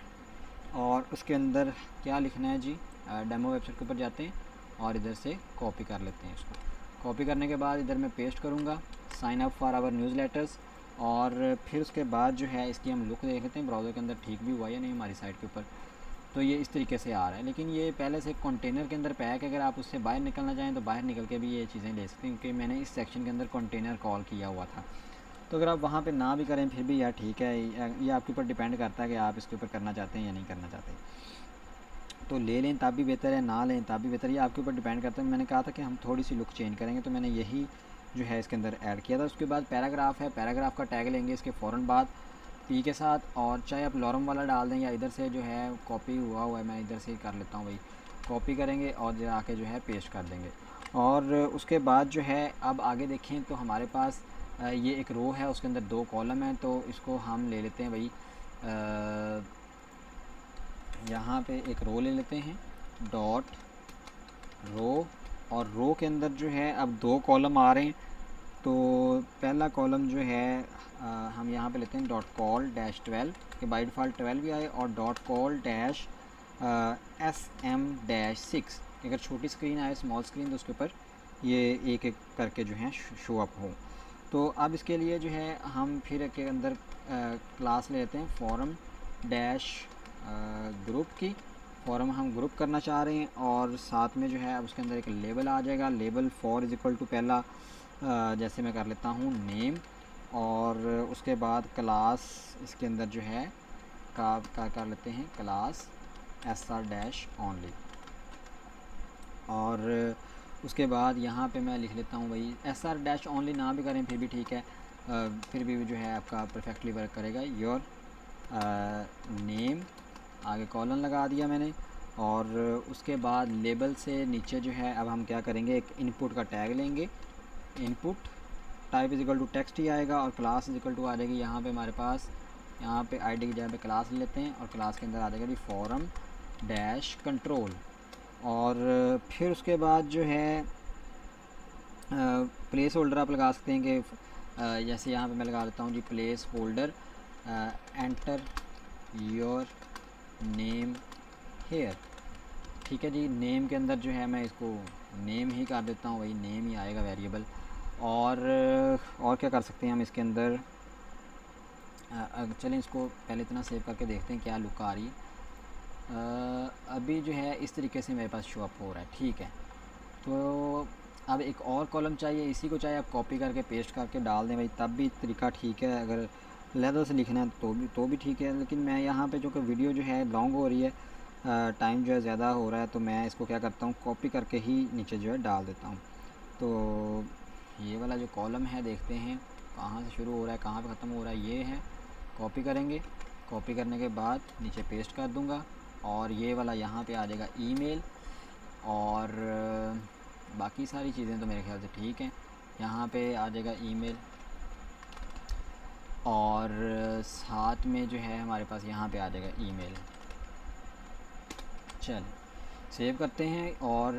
और उसके अंदर क्या लिखना है जी, डेमो वेबसाइट के ऊपर जाते हैं और इधर से कॉपी कर लेते हैं। इसको कॉपी करने के बाद इधर मैं पेस्ट करूँगा sign up for our newsletters, और फिर उसके बाद जो है इसकी हम लुक देख लेते हैं ब्राउज़र के अंदर ठीक भी हुआ या नहीं हमारी साइट के ऊपर। तो ये इस तरीके से आ रहा है, लेकिन ये पहले से कंटेनर के अंदर पैक है, अगर आप उससे बाहर निकलना चाहें तो बाहर निकल के भी ये चीज़ें ले सकते हैं, क्योंकि मैंने इस सेक्शन के अंदर कंटेनर कॉल किया हुआ था। तो अगर आप वहाँ पे ना भी करें फिर भी यार ठीक है, ये आपके ऊपर डिपेंड करता है कि आप इसके ऊपर करना चाहते हैं या नहीं करना चाहते। तो ले लें तब भी बेहतर है, ना लें तब भी बेहतर है, ये आपके ऊपर डिपेंड करता है। मैंने कहा था कि हम थोड़ी सी लुक चेंज करेंगे, तो मैंने यही जो है इसके अंदर ऐड किया था। उसके बाद पैराग्राफ है, पैराग्राफ का टैग लेंगे इसके फ़ौरन बाद पी के साथ, और चाहे आप लॉरम वाला डाल दें या इधर से जो है कॉपी हुआ है, मैं इधर से ही कर लेता हूँ भाई, कॉपी करेंगे और जाके जो है पेस्ट कर देंगे। और उसके बाद जो है अब आगे देखें तो हमारे पास ये एक रो है, उसके अंदर 2 कॉलम हैं, तो इसको हम ले लेते हैं भाई, यहाँ पे एक रो ले लेते हैं डॉट रो, और रो के अंदर जो है अब 2 कॉलम आ रहे हैं। तो पहला कॉलम जो है हम यहाँ पे लेते हैं डॉट कॉल डैश 12 के बाई डिफ़ॉल्ट 12 भी आए, और dot call dash SM dash 6, अगर छोटी स्क्रीन आए स्मॉल स्क्रीन तो उसके ऊपर ये एक एक करके जो है शो अप हो। तो अब इसके लिए जो है हम फिर के अंदर क्लास ले लेते हैं फॉरम डैश ग्रुप की, फॉरम हम ग्रुप करना चाह रहे हैं, और साथ में जो है अब उसके अंदर एक लेबल आ जाएगा, label for is equal to पहला जैसे मैं कर लेता हूँ नेम, और उसके बाद क्लास इसके अंदर जो है का कर लेते हैं क्लास SR डैश ऑनली, और उसके बाद यहाँ पे मैं लिख लेता हूँ भाई SR डैश ऑनली, ना भी करें फिर भी ठीक है, फिर भी जो है आपका परफेक्टली वर्क करेगा। योर नेम, आगे कॉलन लगा दिया मैंने, और उसके बाद लेबल से नीचे जो है अब हम क्या करेंगे, एक इनपुट का टैग लेंगे, input type is equal to text ही आएगा, और क्लास इज इक्वल टू आ जाएगी यहाँ पे हमारे पास, यहाँ पे आईडी की जगह पे क्लास ले लेते हैं, और क्लास के अंदर आ जाएगा जी फॉरम डैश कंट्रोल, और फिर उसके बाद जो है प्लेस होल्डर आप लगा सकते हैं कि जैसे यहाँ पे मैं लगा देता हूँ जी placeholder enter your name here, ठीक है जी। नेम के अंदर जो है मैं इसको नेम ही कर देता हूँ, वही नेम ही आएगा वेरिएबल। और क्या कर सकते हैं हम इसके अंदर, चलें इसको पहले इतना सेव करके देखते हैं क्या लुक आ रही है। अभी जो है इस तरीके से मेरे पास शो अप हो रहा है, ठीक है। तो अब एक और कॉलम चाहिए, इसी को चाहे आप कॉपी करके पेस्ट करके डाल दें भाई, तब भी तरीका ठीक है, अगर लहदा से लिखना है तो भी ठीक है। लेकिन मैं यहाँ पे जो कि वीडियो जो है लॉन्ग हो रही है, टाइम जो है ज़्यादा हो रहा है, तो मैं इसको क्या करता हूँ कॉपी करके ही नीचे जो है डाल देता हूँ। तो ये वाला जो कॉलम है देखते हैं कहाँ से शुरू हो रहा है कहाँ पे ख़त्म हो रहा है, ये है, कॉपी करेंगे, कॉपी करने के बाद नीचे पेस्ट कर दूँगा, और ये वाला यहाँ पे आ जाएगा ईमेल, और बाकी सारी चीज़ें तो मेरे ख्याल से ठीक हैं। यहाँ पे आ जाएगा ईमेल, और साथ में जो है हमारे पास यहाँ पे आ जाएगा ईमेल। चल सेव करते हैं और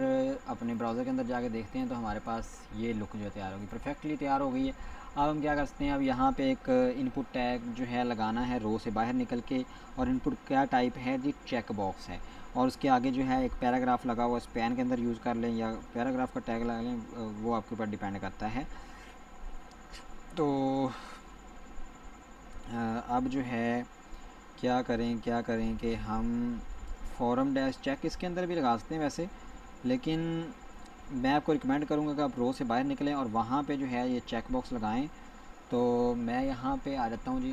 अपने ब्राउज़र के अंदर जाके देखते हैं, तो हमारे पास ये लुक जो तैयार होगी, परफेक्टली तैयार हो गई है। अब हम क्या कर सकते हैं, अब यहाँ पे एक इनपुट टैग जो है लगाना है रो से बाहर निकल के, और इनपुट क्या टाइप है जी, चेक बॉक्स है, और उसके आगे जो है एक पैराग्राफ लगा हुआ, स्पैन के अंदर यूज़ कर लें या पैराग्राफ का टैग लगा लें, वो आपके ऊपर डिपेंड करता है। तो अब जो है क्या करें कि हम फॉरम डैश चेक इसके अंदर भी लगा सकते हैं वैसे, लेकिन मैं आपको रिकमेंड करूँगा कि आप रो से बाहर निकलें और वहाँ पे जो है ये चेक बॉक्स लगाएं। तो मैं यहाँ पे आ जाता हूँ जी,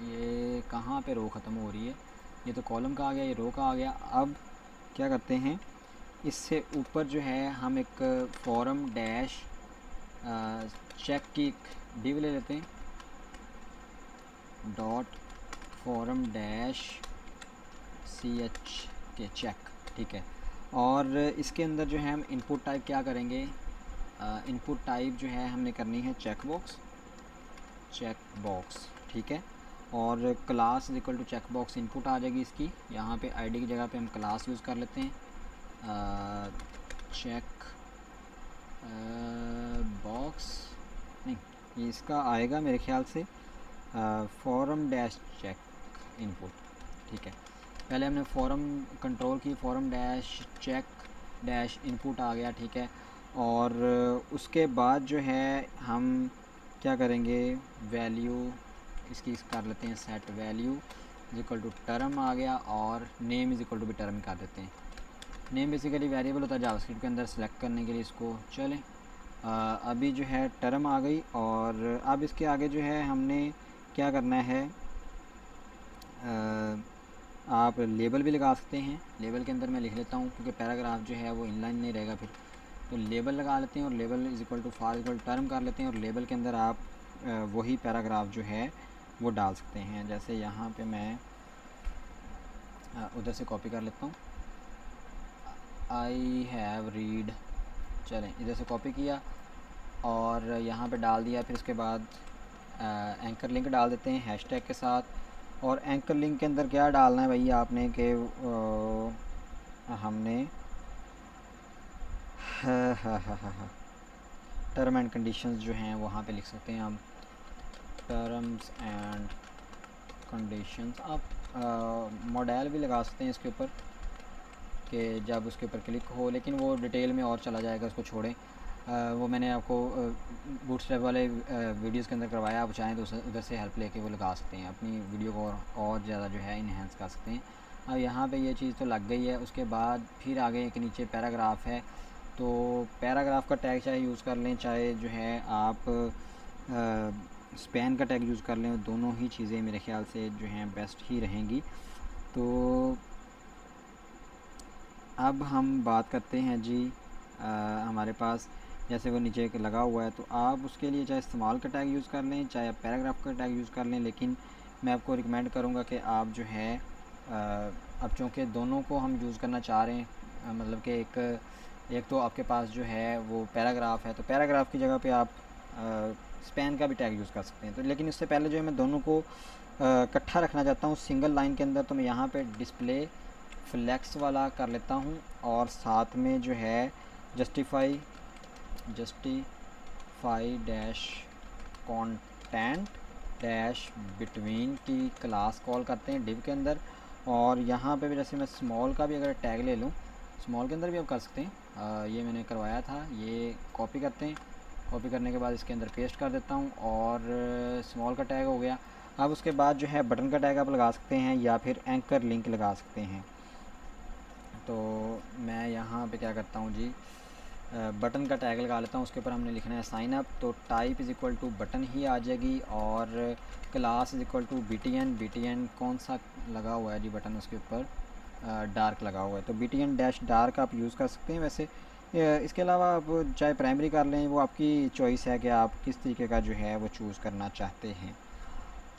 ये कहाँ पे रो ख़त्म हो रही है, ये तो कॉलम का आ गया, ये रो का आ गया। अब क्या करते हैं, इससे ऊपर जो है हम एक फॉरम डैश चेक की डिव ले लेते हैं, dot form dash CH check, ठीक है। और इसके अंदर जो है हम इनपुट टाइप क्या करेंगे, इनपुट टाइप जो है हमने करनी है चेक बॉक्स, ठीक है। और class is equal to checkbox input आ जाएगी इसकी। यहाँ पे आईडी की जगह पे हम क्लास यूज़ कर लेते हैं, चेक बॉक्स नहीं, ये इसका आएगा मेरे ख्याल से फॉरम डैश चेक इनपुट, ठीक है। पहले हमने फॉरम कंट्रोल की, form dash check dash input आ गया, ठीक है। और उसके बाद जो है हम क्या करेंगे, वैल्यू इसकी कर लेते हैं set value is equal to term आ गया, और नेम इज इक्वल टू भी टर्म कर देते हैं। नेम बेसिकली वेरिएबल होता है जावास्क्रिप्ट के अंदर सेलेक्ट करने के लिए इसको। चलें अभी जो है टर्म आ गई, और अब इसके आगे जो है हमने क्या करना है, आप लेबल भी लगा सकते हैं। लेबल के अंदर मैं लिख लेता हूँ क्योंकि पैराग्राफ जो है वो इनलाइन नहीं रहेगा फिर, तो लेबल लगा लेते हैं और label is equal to for equal term कर लेते हैं, और लेबल के अंदर आप वही पैराग्राफ जो है वो डाल सकते हैं। जैसे यहाँ पे मैं उधर से कॉपी कर लेता हूँ, आई हैव रीड, चलें इधर से कॉपी किया और यहाँ पे डाल दिया। फिर उसके बाद एंकर लिंक डाल देते हैं हैशटैग के साथ। और एंकर लिंक के अंदर क्या डालना है भाई आपने कि हमने टर्म एंड कंडीशंस जो हैं वहाँ पे लिख सकते हैं हम, टर्म्स एंड कंडीशंस। आप मॉडल भी लगा सकते हैं इसके ऊपर कि जब उसके ऊपर क्लिक हो, लेकिन वो डिटेल में और चला जाएगा, उसको छोड़ें। वो मैंने आपको बूटस्ट्रैप वाले वीडियोस के अंदर करवाया, आप चाहें तो उधर से हेल्प लेके वो लगा सकते हैं, अपनी वीडियो को और ज़्यादा जो है इन्हेंस कर सकते हैं। अब यहाँ पे ये चीज़ तो लग गई है। उसके बाद फिर आगे एक नीचे पैराग्राफ है, तो पैराग्राफ का टैग चाहे यूज़ कर लें, चाहे जो है आप स्पैन का टैग यूज़ कर लें, दोनों ही चीज़ें मेरे ख्याल से जो हैं बेस्ट ही रहेंगी। तो अब हम बात करते हैं जी, हमारे पास जैसे वो नीचे लगा हुआ है, तो आप उसके लिए चाहे स्मॉल का टैग यूज़ कर लें, चाहे आप पैराग्राफ का टैग यूज़ कर लें, लेकिन मैं आपको रिकमेंड करूँगा कि आप जो है अब चूँकि दोनों को हम यूज़ करना चाह रहे हैं, मतलब कि एक तो आपके पास जो है वो पैराग्राफ है, तो पैराग्राफ की जगह पे आप स्पैन का भी टैग यूज़ कर सकते हैं। तो लेकिन इससे पहले जो है मैं दोनों को इकट्ठा रखना चाहता हूँ सिंगल लाइन के अंदर, तो मैं यहाँ पे डिस्प्ले फ्लेक्स वाला कर लेता हूँ, और साथ में जो है justify dash content dash between की क्लास कॉल करते हैं डिव के अंदर। और यहाँ पे भी जैसे मैं स्मॉल का भी अगर टैग ले लूँ, स्मॉल के अंदर भी आप कर सकते हैं, ये मैंने करवाया था। ये कॉपी करते हैं, कॉपी करने के बाद इसके अंदर पेस्ट कर देता हूँ, और स्मॉल का टैग हो गया। अब उसके बाद जो है बटन का टैग आप लगा सकते हैं या फिर एंकर लिंक लगा सकते हैं। तो मैं यहाँ पे क्या करता हूँ जी, बटन का टैग लगा लेता हूँ, उसके ऊपर हमने लिखना है साइन अप, तो type is equal to button ही आ जाएगी, और class is equal to BTN कौन सा लगा हुआ है जी बटन, उसके ऊपर डार्क लगा हुआ है, तो BTN डैश डार्क आप यूज़ कर सकते हैं। वैसे इसके अलावा आप चाहे प्राइमरी कर लें, वो आपकी चॉइस है कि आप किस तरीके का जो है वो चूज़ करना चाहते हैं।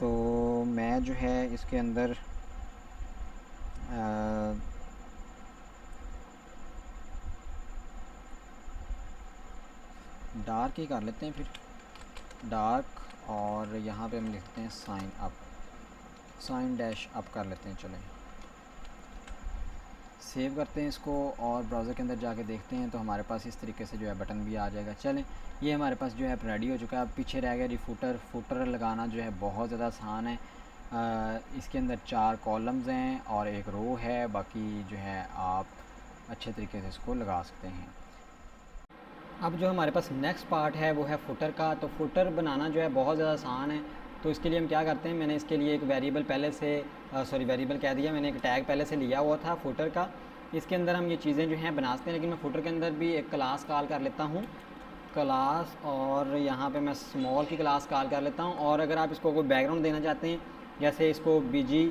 तो मैं जो है इसके अंदर डार्क ही कर लेते हैं, फिर डार्क, और यहाँ पे हम लिखते हैं साइन डैश अप कर लेते हैं। चलें सेव करते हैं इसको, और ब्राउज़र के अंदर जाके देखते हैं, तो हमारे पास इस तरीके से जो है बटन भी आ जाएगा। चलें ये हमारे पास जो है रेडी हो चुका है। अब पीछे रह गया फुटर लगाना जो है बहुत ज़्यादा आसान है। इसके अंदर 4 कॉलम्स हैं और एक रो है, बाकी जो है आप अच्छे तरीके से इसको लगा सकते हैं। अब जो हमारे पास नेक्स्ट पार्ट है वो है फुटर का। तो फुटर बनाना जो है बहुत ज़्यादा आसान है। तो इसके लिए हम क्या करते हैं, मैंने इसके लिए एक वेरिएबल पहले से वेरिएबल कह दिया, मैंने एक टैग पहले से लिया हुआ था फुटर का। इसके अंदर हम ये चीज़ें जो हैं बना सकते हैं, लेकिन मैं फुटर के अंदर भी एक क्लास कॉल कर लेता हूँ, क्लास, और यहाँ पे मैं स्मॉल की क्लास कॉल कर लेता हूँ। और अगर आप इसको कोई बैकग्राउंड देना चाहते हैं, जैसे इसको BG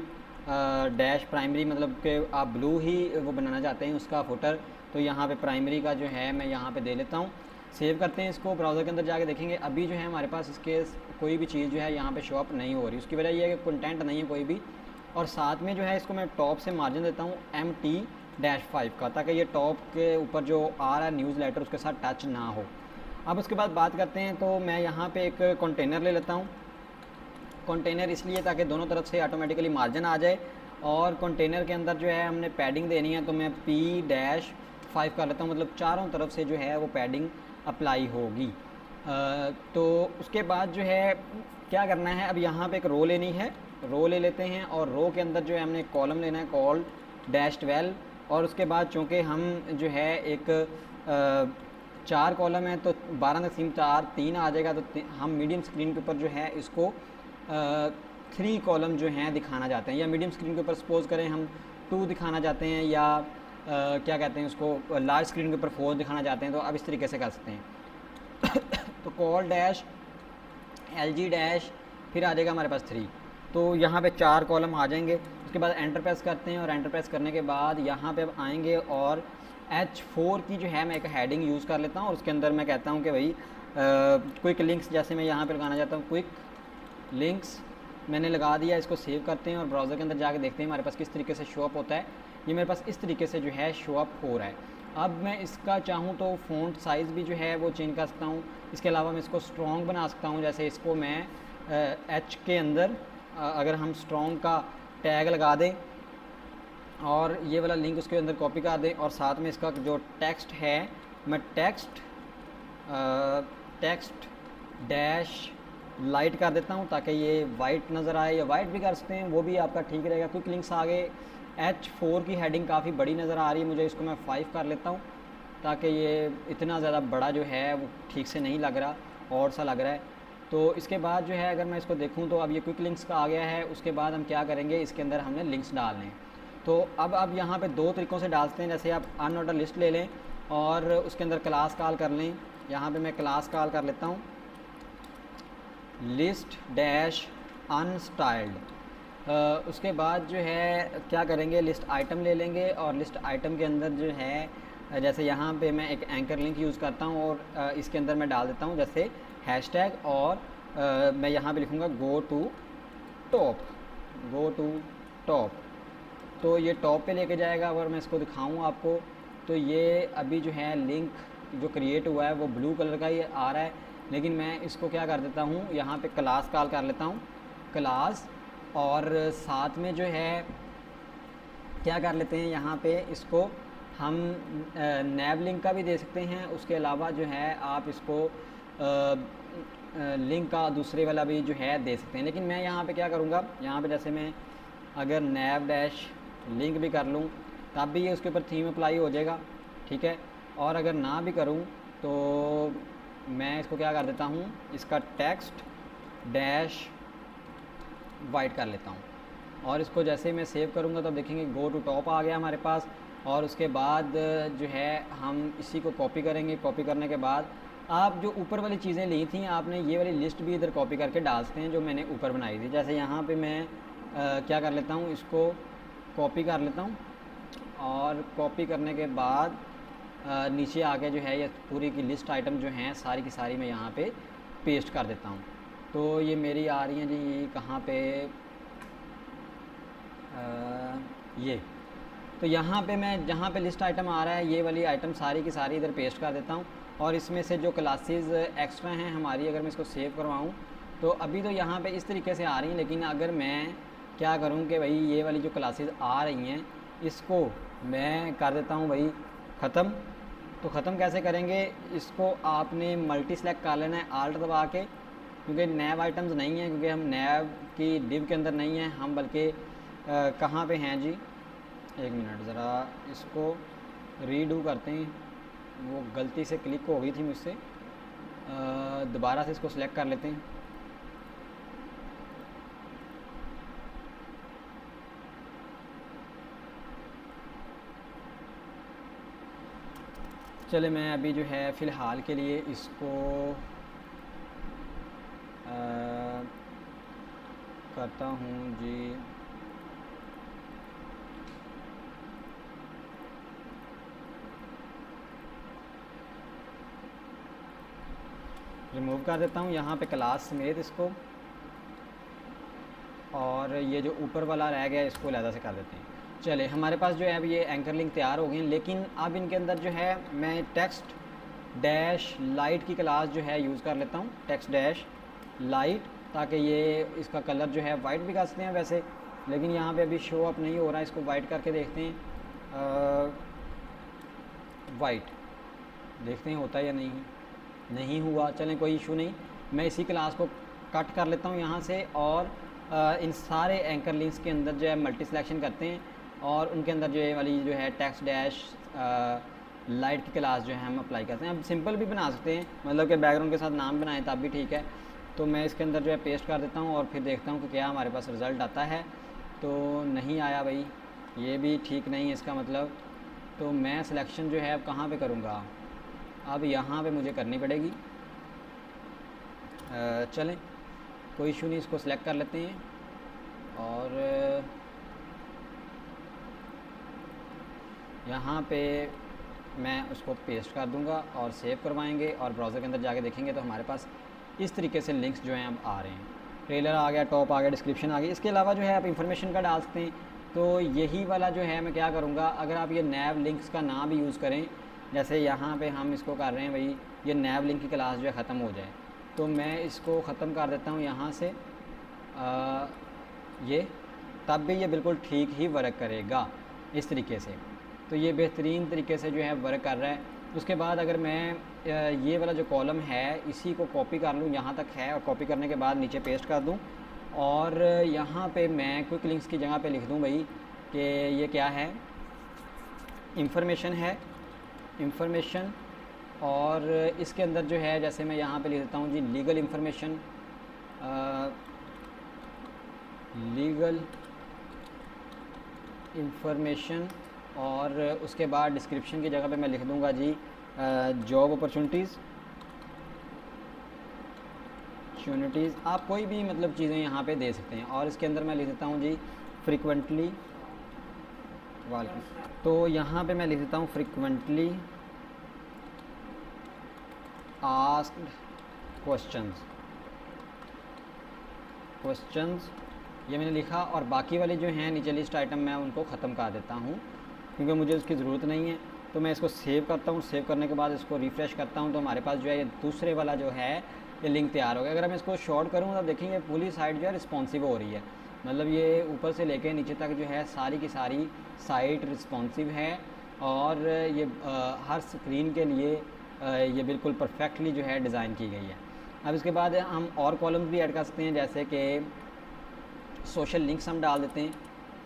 डैश प्राइमरी, मतलब कि आप ब्लू ही वो बनाना चाहते हैं उसका फुटर, तो यहाँ पे प्राइमरी का जो है मैं यहाँ पे दे लेता हूँ। सेव करते हैं इसको, ब्राउज़र के अंदर जाके देखेंगे अभी जो है हमारे पास इसके कोई भी चीज़ जो है यहाँ पे शो अप नहीं हो रही। उसकी वजह ये है कि कंटेंट नहीं है कोई भी, और साथ में जो है इसको मैं टॉप से मार्जिन देता हूँ MT-5 का, ताकि ये टॉप के ऊपर जो आ रहा है न्यूज़ लेटर उसके साथ टच ना हो। अब उसके बाद बात करते हैं, तो मैं यहाँ पे एक कंटेनर ले लेता हूँ। कंटेनर इसलिए ताकि दोनों तरफ से ऑटोमेटिकली मार्जिन आ जाए, और कंटेनर के अंदर जो है हमने पैडिंग देनी है, तो मैं P-5 कर लेता हूँ, मतलब चारों तरफ से जो है वो पैडिंग अप्लाई होगी। तो उसके बाद जो है क्या करना है, अब यहाँ पे एक रो लेनी है, रो ले लेते हैं, और रो के अंदर जो है हमने कॉलम लेना है col-12, और उसके बाद चूँकि हम जो है एक 4 कॉलम है तो 12/4 3 आ जाएगा, तो हम मीडियम स्क्रीन के ऊपर जो है इसको 3 कॉलम जो हैं दिखाना चाहते हैं, या मीडियम स्क्रीन के ऊपर सपोज़ करें हम 2 दिखाना चाहते हैं, या क्या कहते हैं उसको लार्ज स्क्रीन के ऊपर 4 दिखाना चाहते हैं, तो अब इस तरीके से कर सकते हैं। तो col-LG- फिर आ जाएगा हमारे पास 3, तो यहाँ पे 4 कॉलम आ जाएंगे। उसके बाद एंटर प्रेस करते हैं, और एंटर प्रेस करने के बाद यहाँ पे अब आएंगे, और H4 की जो है मैं एक हेडिंग यूज़ कर लेता हूँ, और उसके अंदर मैं कहता हूँ कि भाई क्विक लिंक्स, जैसे मैं यहाँ पे लगाना चाहता हूँ क्विक लिंक्स, मैंने लगा दिया। इसको सेव करते हैं और ब्राउज़र के अंदर जाके देखते हैं हमारे पास किस तरीके से शो अप होता है। ये मेरे पास इस तरीके से जो है शो अप हो रहा है। अब मैं इसका चाहूँ तो फ़ॉन्ट साइज़ भी जो है वो चेंज कर सकता हूँ। इसके अलावा मैं इसको स्ट्रॉन्ग बना सकता हूँ, जैसे इसको मैं एच के अंदर अगर हम स्ट्रॉन्ग का टैग लगा दें और ये वाला लिंक उसके अंदर कॉपी कर दें, और साथ में इसका जो टेक्स्ट है मैं टेक्स्ट डैश लाइट कर देता हूँ ताकि ये वाइट नज़र आए, या वाइट भी कर सकते हैं, वो भी आपका ठीक रहेगा। क्विक लिंक्स आगे H4 की हेडिंग काफ़ी बड़ी नज़र आ रही है मुझे, इसको मैं 5 कर लेता हूँ ताकि ये इतना ज़्यादा बड़ा जो है वो ठीक से नहीं लग रहा, और सा लग रहा है। तो इसके बाद जो है अगर मैं इसको देखूँ तो अब ये क्विक लिंक्स का आ गया है। उसके बाद हम क्या करेंगे, इसके अंदर हमने लिंक्स डालने हैं। तो अब यहाँ पे 2 तरीक़ों से डालते हैं, जैसे आप अनऑर्डर लिस्ट ले लें और उसके अंदर क्लास कॉल कर लें। यहाँ पे मैं क्लास कॉल कर लेता हूँ लिस्ट डैश अनस्टाइल्ड। उसके बाद जो है क्या करेंगे, लिस्ट आइटम ले लेंगे, और लिस्ट आइटम के अंदर जो है जैसे यहाँ पे मैं एक एंकर लिंक यूज़ करता हूँ, और इसके अंदर मैं डाल देता हूँ जैसे हैशटैग, और मैं यहाँ पे लिखूँगा गो टू टॉप। तो ये टॉप पे लेके जाएगा। अगर मैं इसको दिखाऊँ आपको तो ये अभी जो है लिंक जो क्रिएट हुआ है वो ब्लू कलर का ही आ रहा है, लेकिन मैं इसको क्या कर देता हूँ, यहाँ पे क्लास कॉल कर लेता हूँ क्लास, और साथ में जो है क्या कर लेते हैं, यहाँ पे इसको हम नैब लिंक का भी दे सकते हैं। उसके अलावा जो है आप इसको लिंक का दूसरे वाला भी जो है दे सकते हैं, लेकिन मैं यहाँ पे क्या करूँगा, यहाँ पे जैसे मैं अगर नैब डैश लिंक भी कर लूँ तब भी ये उसके ऊपर थीम अप्लाई हो जाएगा, ठीक है। और अगर ना भी करूँ तो मैं इसको क्या कर देता हूँ, इसका टेक्स्ट डैश वाइट कर लेता हूँ, और इसको जैसे मैं सेव करूँगा तो देखेंगे गो टू टॉप आ गया हमारे पास। और उसके बाद जो है हम इसी को कॉपी करेंगे। कॉपी करने के बाद आप जो ऊपर वाली चीज़ें ली थी आपने, ये वाली लिस्ट भी इधर कॉपी करके डाल सकते हैं जो मैंने ऊपर बनाई थी। जैसे यहाँ पे मैं क्या कर लेता हूँ, इसको कॉपी कर लेता हूँ, और कॉपी करने के बाद नीचे आके जो है ये पूरी की लिस्ट आइटम जो हैं सारी की सारी मैं यहाँ पे पेस्ट कर देता हूँ। तो ये मेरी आ रही हैं जी कहाँ पे, ये तो यहाँ पे मैं जहाँ पे लिस्ट आइटम आ रहा है ये वाली आइटम सारी की सारी इधर पेस्ट कर देता हूँ। और इसमें से जो क्लासेस एक्स्ट्रा हैं हमारी, अगर मैं इसको सेव करवाऊँ तो अभी तो यहाँ पे इस तरीके से आ रही हैं, लेकिन अगर मैं क्या करूँ कि भाई ये वाली जो क्लासेस आ रही हैं इसको मैं कर देता हूँ भाई ख़त्म। तो ख़त्म कैसे करेंगे, इसको आपने मल्टी सेलेक्ट कर लेना है आल्ट दबा के, क्योंकि नैब आइटम्स नहीं हैं, क्योंकि हम नैब की डिव के अंदर नहीं हैं, हम बल्कि कहाँ पे हैं जी, एक मिनट ज़रा इसको रीडू करते हैं, वो गलती से क्लिक हो गई थी मुझसे, दोबारा से इसको सिलेक्ट कर लेते हैं। चले मैं अभी जो है फ़िलहाल के लिए इसको करता हूँ जी, रिमूव कर देता हूँ यहाँ पे क्लास समेत इसको, और ये जो ऊपर वाला रह गया इसको अलहदा से कर देते हैं। चले, हमारे पास जो है अब ये एंकर लिंक तैयार हो गए हैं, लेकिन अब इनके अंदर जो है मैं टेक्स्ट डैश लाइट की क्लास जो है यूज़ कर लेता हूँ, टेक्स्ट डैश लाइट, ताकि ये इसका कलर जो है वाइट भी कर सकते हैं वैसे, लेकिन यहाँ पे अभी शो अप नहीं हो रहा है। इसको वाइट करके देखते हैं, वाइट देखते हैं होता है या नहीं हुआ। चलें कोई इशू नहीं, मैं इसी क्लास को कट कर लेता हूँ यहाँ से और इन सारे एंकर लिंक्स के अंदर जो है मल्टी सिलेक्शन करते हैं और उनके अंदर जो है वाली जो है टेक्स्ट डैश लाइट की क्लास जो है हम अप्लाई करते हैं। अब सिंपल भी बना सकते हैं, मतलब कि बैकग्राउंड के साथ नाम बनाएं तब भी ठीक है। तो मैं इसके अंदर जो है पेस्ट कर देता हूँ और फिर देखता हूँ कि क्या हमारे पास रिज़ल्ट आता है। तो नहीं आया भाई, ये भी ठीक नहीं है इसका मतलब। तो मैं सिलेक्शन जो है अब कहाँ पे करूँगा, अब यहाँ पे मुझे करनी पड़ेगी। चलें कोई इशू नहीं, इसको सिलेक्ट कर लेते हैं और यहाँ पे मैं उसको पेस्ट कर दूँगा और सेव करवाएंगे और ब्राउज़र के अंदर जाके देखेंगे तो हमारे पास इस तरीके से लिंक्स जो हैं अब आ रहे हैं। ट्रेलर आ गया, टॉप आ गया, डिस्क्रिप्शन आ गई। इसके अलावा जो है आप इंफॉर्मेशन का डाल सकते हैं। तो यही वाला जो है मैं क्या करूँगा, अगर आप ये नैव लिंक्स का ना भी यूज़ करें, जैसे यहाँ पे हम इसको कर रहे हैं भाई ये नैव लिंक की क्लास जो है ख़त्म हो जाए, तो मैं इसको ख़त्म कर देता हूँ यहाँ से ये, तब भी ये बिल्कुल ठीक ही वर्क करेगा इस तरीके से। तो ये बेहतरीन तरीके से जो है वर्क कर रहा है। उसके बाद अगर मैं ये वाला जो कॉलम है इसी को कॉपी कर लूँ, यहाँ तक है, और कॉपी करने के बाद नीचे पेस्ट कर दूँ और यहाँ पे मैं क्विक लिंक्स की जगह पे लिख दूँ भाई कि ये क्या है, इंफॉर्मेशन है, इंफॉर्मेशन। और इसके अंदर जो है जैसे मैं यहाँ पे लिख देता हूँ जी लीगल इंफॉर्मेशन, लीगल इंफॉर्मेशन। और उसके बाद डिस्क्रिप्शन की जगह पे मैं लिख दूँगा जी जॉब अपॉर्चुनिटीज़। आप कोई भी मतलब चीज़ें यहाँ पे दे सकते हैं। और इसके अंदर मैं लिख देता हूँ जी फ्रीक्वेंटली वाली, तो यहाँ पे मैं लिख देता हूँ फ्रीक्वेंटली आस्क्ड क्वेश्चंस, ये मैंने लिखा। और बाकी वाले जो हैं नीचे लिस्ट आइटम मैं उनको ख़त्म कर देता हूँ क्योंकि मुझे उसकी ज़रूरत नहीं है। तो मैं इसको सेव करता हूँ, सेव करने के बाद इसको रिफ़्रेश करता हूँ तो हमारे पास जो है ये दूसरे वाला जो है ये लिंक तैयार हो गया। अगर मैं इसको शॉर्ट करूँ तो देखेंगे पूरी साइट जो है रिस्पॉन्सिव हो रही है, मतलब ये ऊपर से लेके नीचे तक जो है सारी की सारी साइट रिस्पॉन्सिव है और ये हर स्क्रीन के लिए ये बिल्कुल परफेक्टली जो है डिज़ाइन की गई है। अब इसके बाद हम और कॉलम्स भी ऐड कर सकते हैं, जैसे कि सोशल लिंक्स हम डाल देते हैं।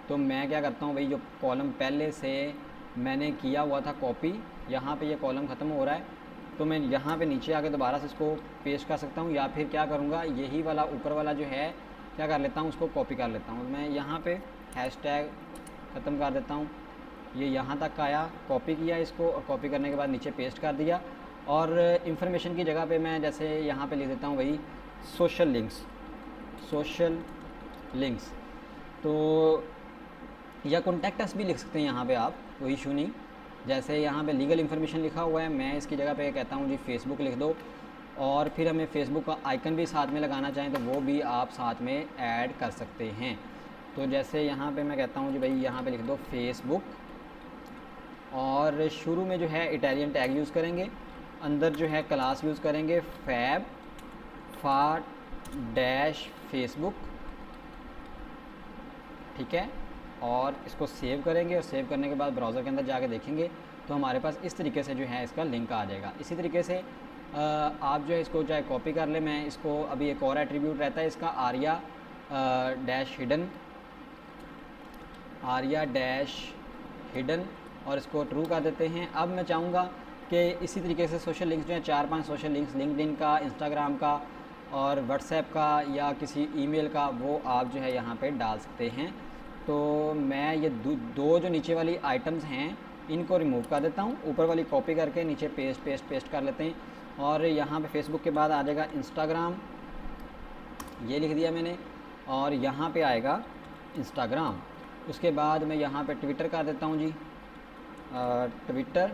तो मैं क्या करता हूँ भाई, जो कॉलम पहले से मैंने किया हुआ था कॉपी, यहाँ पे ये कॉलम ख़त्म हो रहा है तो मैं यहाँ पे नीचे आके दोबारा से इसको पेस्ट कर सकता हूँ, या फिर क्या करूँगा यही वाला ऊपर वाला जो है क्या कर लेता हूँ उसको कॉपी कर लेता हूँ। मैं यहाँ पे हैशटैग ख़त्म कर देता हूँ, ये यहाँ तक आया, कॉपी किया इसको और कॉपी करने के बाद नीचे पेस्ट कर दिया। और इन्फॉर्मेशन की जगह पे मैं जैसे यहाँ पे लिख देता हूँ वही सोशल लिंक्स। तो या कॉन्टैक्ट अस भी लिख सकते हैं यहाँ पे आप, कोई इशू नहीं। जैसे यहाँ पे लीगल इन्फॉर्मेशन लिखा हुआ है, मैं इसकी जगह पे कहता हूँ जी फेसबुक लिख दो। और फिर हमें फेसबुक का आइकन भी साथ में लगाना चाहें तो वो भी आप साथ में ऐड कर सकते हैं। तो जैसे यहाँ पे मैं कहता हूँ जी भाई यहाँ पे लिख दो फेसबुक, और शुरू में जो है इटालियन टैग यूज़ करेंगे, अंदर जो है क्लास यूज़ करेंगे फैब फॉर डैश फेसबुक, ठीक है। और इसको सेव करेंगे और सेव करने के बाद ब्राउज़र के अंदर जाके देखेंगे तो हमारे पास इस तरीके से जो है इसका लिंक आ जाएगा। इसी तरीके से आप जो है इसको चाहे कॉपी कर ले, मैं इसको अभी एक और एट्रीब्यूट रहता है इसका आर्या डैश हिडन और इसको ट्रू कर देते हैं। अब मैं चाहूँगा कि इसी तरीके से सोशल लिंक्स जो है 4-5 सोशल लिंक्स लिंक्डइन का, इंस्टाग्राम का और व्हाट्सएप का या किसी ईमेल का, वो आप जो है यहाँ पे डाल सकते हैं। तो मैं ये दो जो नीचे वाली आइटम्स हैं इनको रिमूव कर देता हूँ, ऊपर वाली कॉपी करके नीचे पेस्ट कर लेते हैं। और यहाँ पे फेसबुक के बाद आ जाएगा इंस्टाग्राम, ये लिख दिया मैंने, और यहाँ पे आएगा इंस्टाग्राम। उसके बाद मैं यहाँ पे ट्विटर कर देता हूँ जी ट्विटर,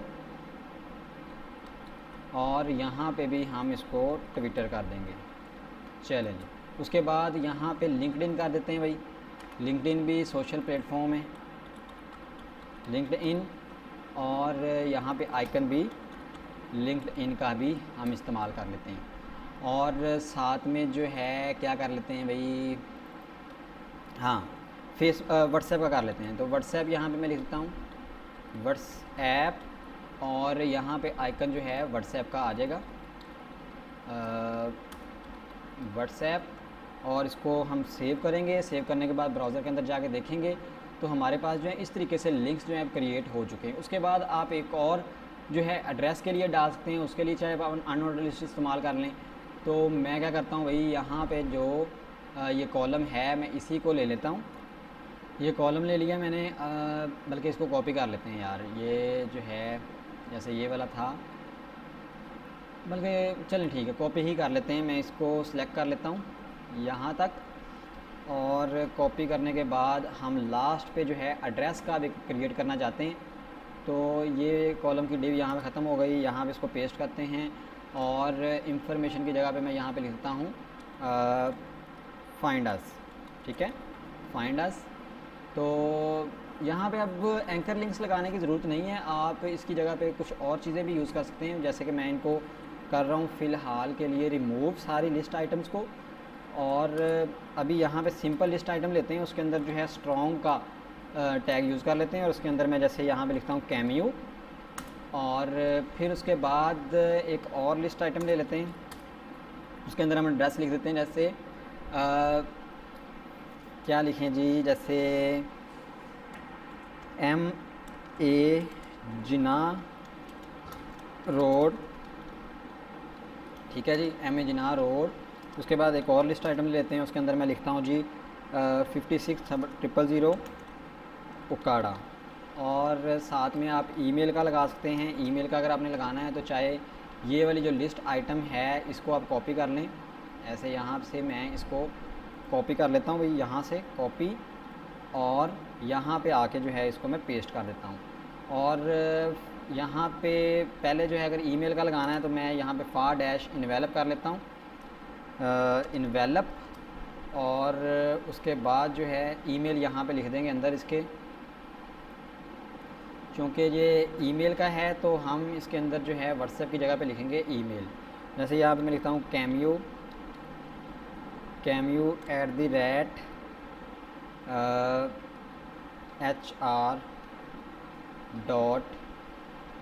और यहाँ पे भी हम इसको ट्विटर कर देंगे। चलें जी, उसके बाद यहाँ पे लिंक्डइन कर देते हैं भाई। लिंक्डइन भी सोशल प्लेटफॉर्म है, लिंक्डइन, और यहाँ पे आइकन भी लिंक्डइन का भी हम इस्तेमाल कर लेते हैं। और साथ में जो है क्या कर लेते हैं भाई, हाँ व्हाट्सएप का कर लेते हैं। तो व्हाट्सएप यहाँ पे मैं लिख देता हूँ व्हाट्सएप, और यहाँ पे आइकन जो है व्हाट्सएप का आ जाएगा, व्हाट्सएप। और इसको हम सेव करेंगे। सेव करने के बाद ब्राउज़र के अंदर जाके देखेंगे तो हमारे पास जो है इस तरीके से लिंक्स जो है क्रिएट हो चुके हैं। उसके बाद आप एक और जो है एड्रेस के लिए डाल सकते हैं, उसके लिए चाहे आप अनऑर्डर लिस्ट इस्तेमाल कर लें। तो मैं क्या करता हूँ भाई, यहाँ पे जो ये कॉलम है मैं इसी को ले लेता हूँ। ये कॉलम ले लिया मैंने, बल्कि इसको कॉपी कर लेते हैं यार। ये जो है जैसे ये वाला था, बल्कि चलें ठीक है कॉपी ही कर लेते हैं। मैं इसको सिलेक्ट कर लेता हूँ यहाँ तक, और कॉपी करने के बाद हम लास्ट पे जो है एड्रेस का भी क्रिएट करना चाहते हैं। तो ये कॉलम की डिव यहाँ पे ख़त्म हो गई। यहाँ पे इसको पेस्ट करते हैं, और इंफॉर्मेशन की जगह पे मैं यहाँ पे लिखता हूँ फाइंड अस। ठीक है, फाइंड अस। तो यहाँ पे अब एंकर लिंक्स लगाने की ज़रूरत नहीं है, आप इसकी जगह पे कुछ और चीज़ें भी यूज़ कर सकते हैं। जैसे कि मैं इनको कर रहा हूँ फ़िलहाल के लिए रिमूव सारी लिस्ट आइटम्स को, और अभी यहाँ पे सिंपल लिस्ट आइटम लेते हैं, उसके अंदर जो है स्ट्रॉन्ग का टैग यूज़ कर लेते हैं। और उसके अंदर मैं जैसे यहाँ पे लिखता हूँ कैमियो, और फिर उसके बाद एक और लिस्ट आइटम ले लेते हैं, उसके अंदर हम एड्रेस लिख देते हैं। जैसे क्या लिखें जी, जैसे MA जिना रोड। ठीक है जी, MA जिना रोड। उसके बाद एक और लिस्ट आइटम ले लेते हैं, उसके अंदर मैं लिखता हूँ जी 5600 उकाड़ा। और साथ में आप ईमेल का लगा सकते हैं। ईमेल का अगर आपने लगाना है तो चाहे ये वाली जो लिस्ट आइटम है इसको आप कॉपी कर लें। ऐसे यहाँ से मैं इसको कॉपी कर लेता हूँ भाई, यहाँ से कॉपी, और यहाँ पे आके जो है इसको मैं पेस्ट कर देता हूँ। और यहाँ पे पहले जो है अगर ईमेल का लगाना है तो मैं यहाँ पे _इन्वेलप कर लेता हूँ, इन्वेलप। और उसके बाद जो है ईमेल यहाँ पे लिख देंगे अंदर इसके, क्योंकि ये ईमेल का है तो हम इसके अंदर जो है व्हाट्सएप की जगह पे लिखेंगे ईमेल। जैसे यहाँ पे मैं लिखता हूँ कैमियो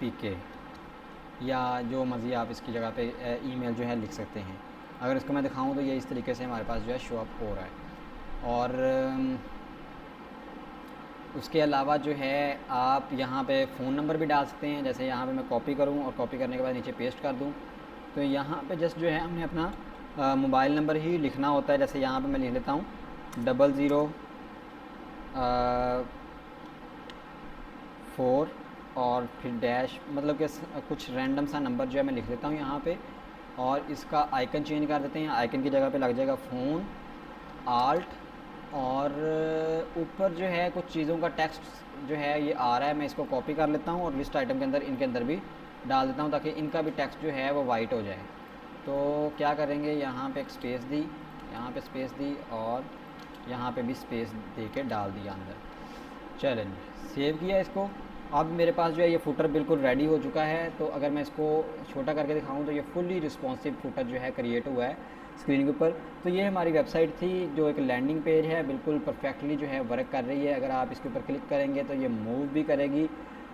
@HR.pk, या जो मर्ज़ी आप इसकी जगह पे ईमेल जो है लिख सकते हैं। अगर इसको मैं दिखाऊं तो ये इस तरीके से हमारे पास जो है शो अप हो रहा है। और उसके अलावा जो है आप यहाँ पे फ़ोन नंबर भी डाल सकते हैं। जैसे यहाँ पे मैं कॉपी करूँ और कॉपी करने के बाद नीचे पेस्ट कर दूँ, तो यहाँ पे जस्ट जो है हमने अपना मोबाइल नंबर ही लिखना होता है। जैसे यहाँ पे मैं लिख लेता हूँ 00 और फिर डैश, मतलब कि कुछ रैंडम सा नंबर जो है मैं लिख लेता हूँ यहाँ पे। और इसका आइकन चेंज कर देते हैं, आइकन की जगह पे लग जाएगा फ़ोन आल्ट। और ऊपर जो है कुछ चीज़ों का टेक्स्ट जो है ये आ रहा है, मैं इसको कॉपी कर लेता हूँ और लिस्ट आइटम के अंदर इनके अंदर भी डाल देता हूँ ताकि इनका भी टेक्स्ट जो है वो वाइट हो जाए। तो क्या करेंगे, यहाँ पे एक स्पेस दी, यहाँ पे स्पेस दी, और यहाँ पे भी स्पेस दे के डाल दिया अंदर। चलें, सेव किया इसको। अब मेरे पास जो है ये फुटर बिल्कुल रेडी हो चुका है। तो अगर मैं इसको छोटा करके दिखाऊं तो ये फुल्ली रिस्पॉन्सिव फुटर जो है क्रिएट हुआ है स्क्रीन के ऊपर। तो ये हमारी वेबसाइट थी जो एक लैंडिंग पेज है, बिल्कुल परफेक्टली जो है वर्क कर रही है। अगर आप इसके ऊपर क्लिक करेंगे तो ये मूव भी करेगी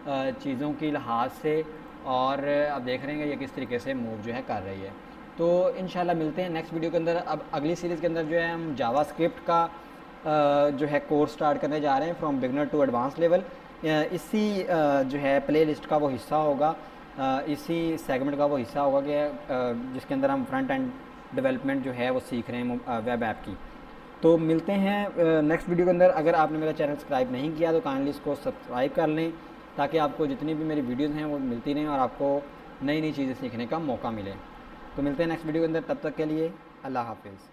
चीज़ों की लिहाज से, और आप देख रहे हैं ये किस तरीके से मूव जो है कर रही है। तो इंशाल्लाह मिलते हैं नेक्स्ट वीडियो के अंदर। अब अगली सीरीज़ के अंदर जो है हम जावास्क्रिप्ट का जो है कोर्स स्टार्ट करने जा रहे हैं from beginner to advance level. इसी जो है प्ले लिस्ट का वो हिस्सा होगा, इसी सेगमेंट का वो हिस्सा होगा कि जिसके अंदर हम फ्रंट एंड डेवलपमेंट जो है वो सीख रहे हैं वेब ऐप की। तो मिलते हैं नेक्स्ट वीडियो के अंदर। अगर आपने मेरा चैनल सब्सक्राइब नहीं किया तो काइंडली इसको सब्सक्राइब कर लें ताकि आपको जितनी भी मेरी वीडियोज़ हैं वो मिलती रहें और आपको नई नई चीज़ें सीखने का मौका मिले। तो मिलते हैं नेक्स्ट वीडियो के अंदर, तब तक के लिए अल्लाह हाफिज़।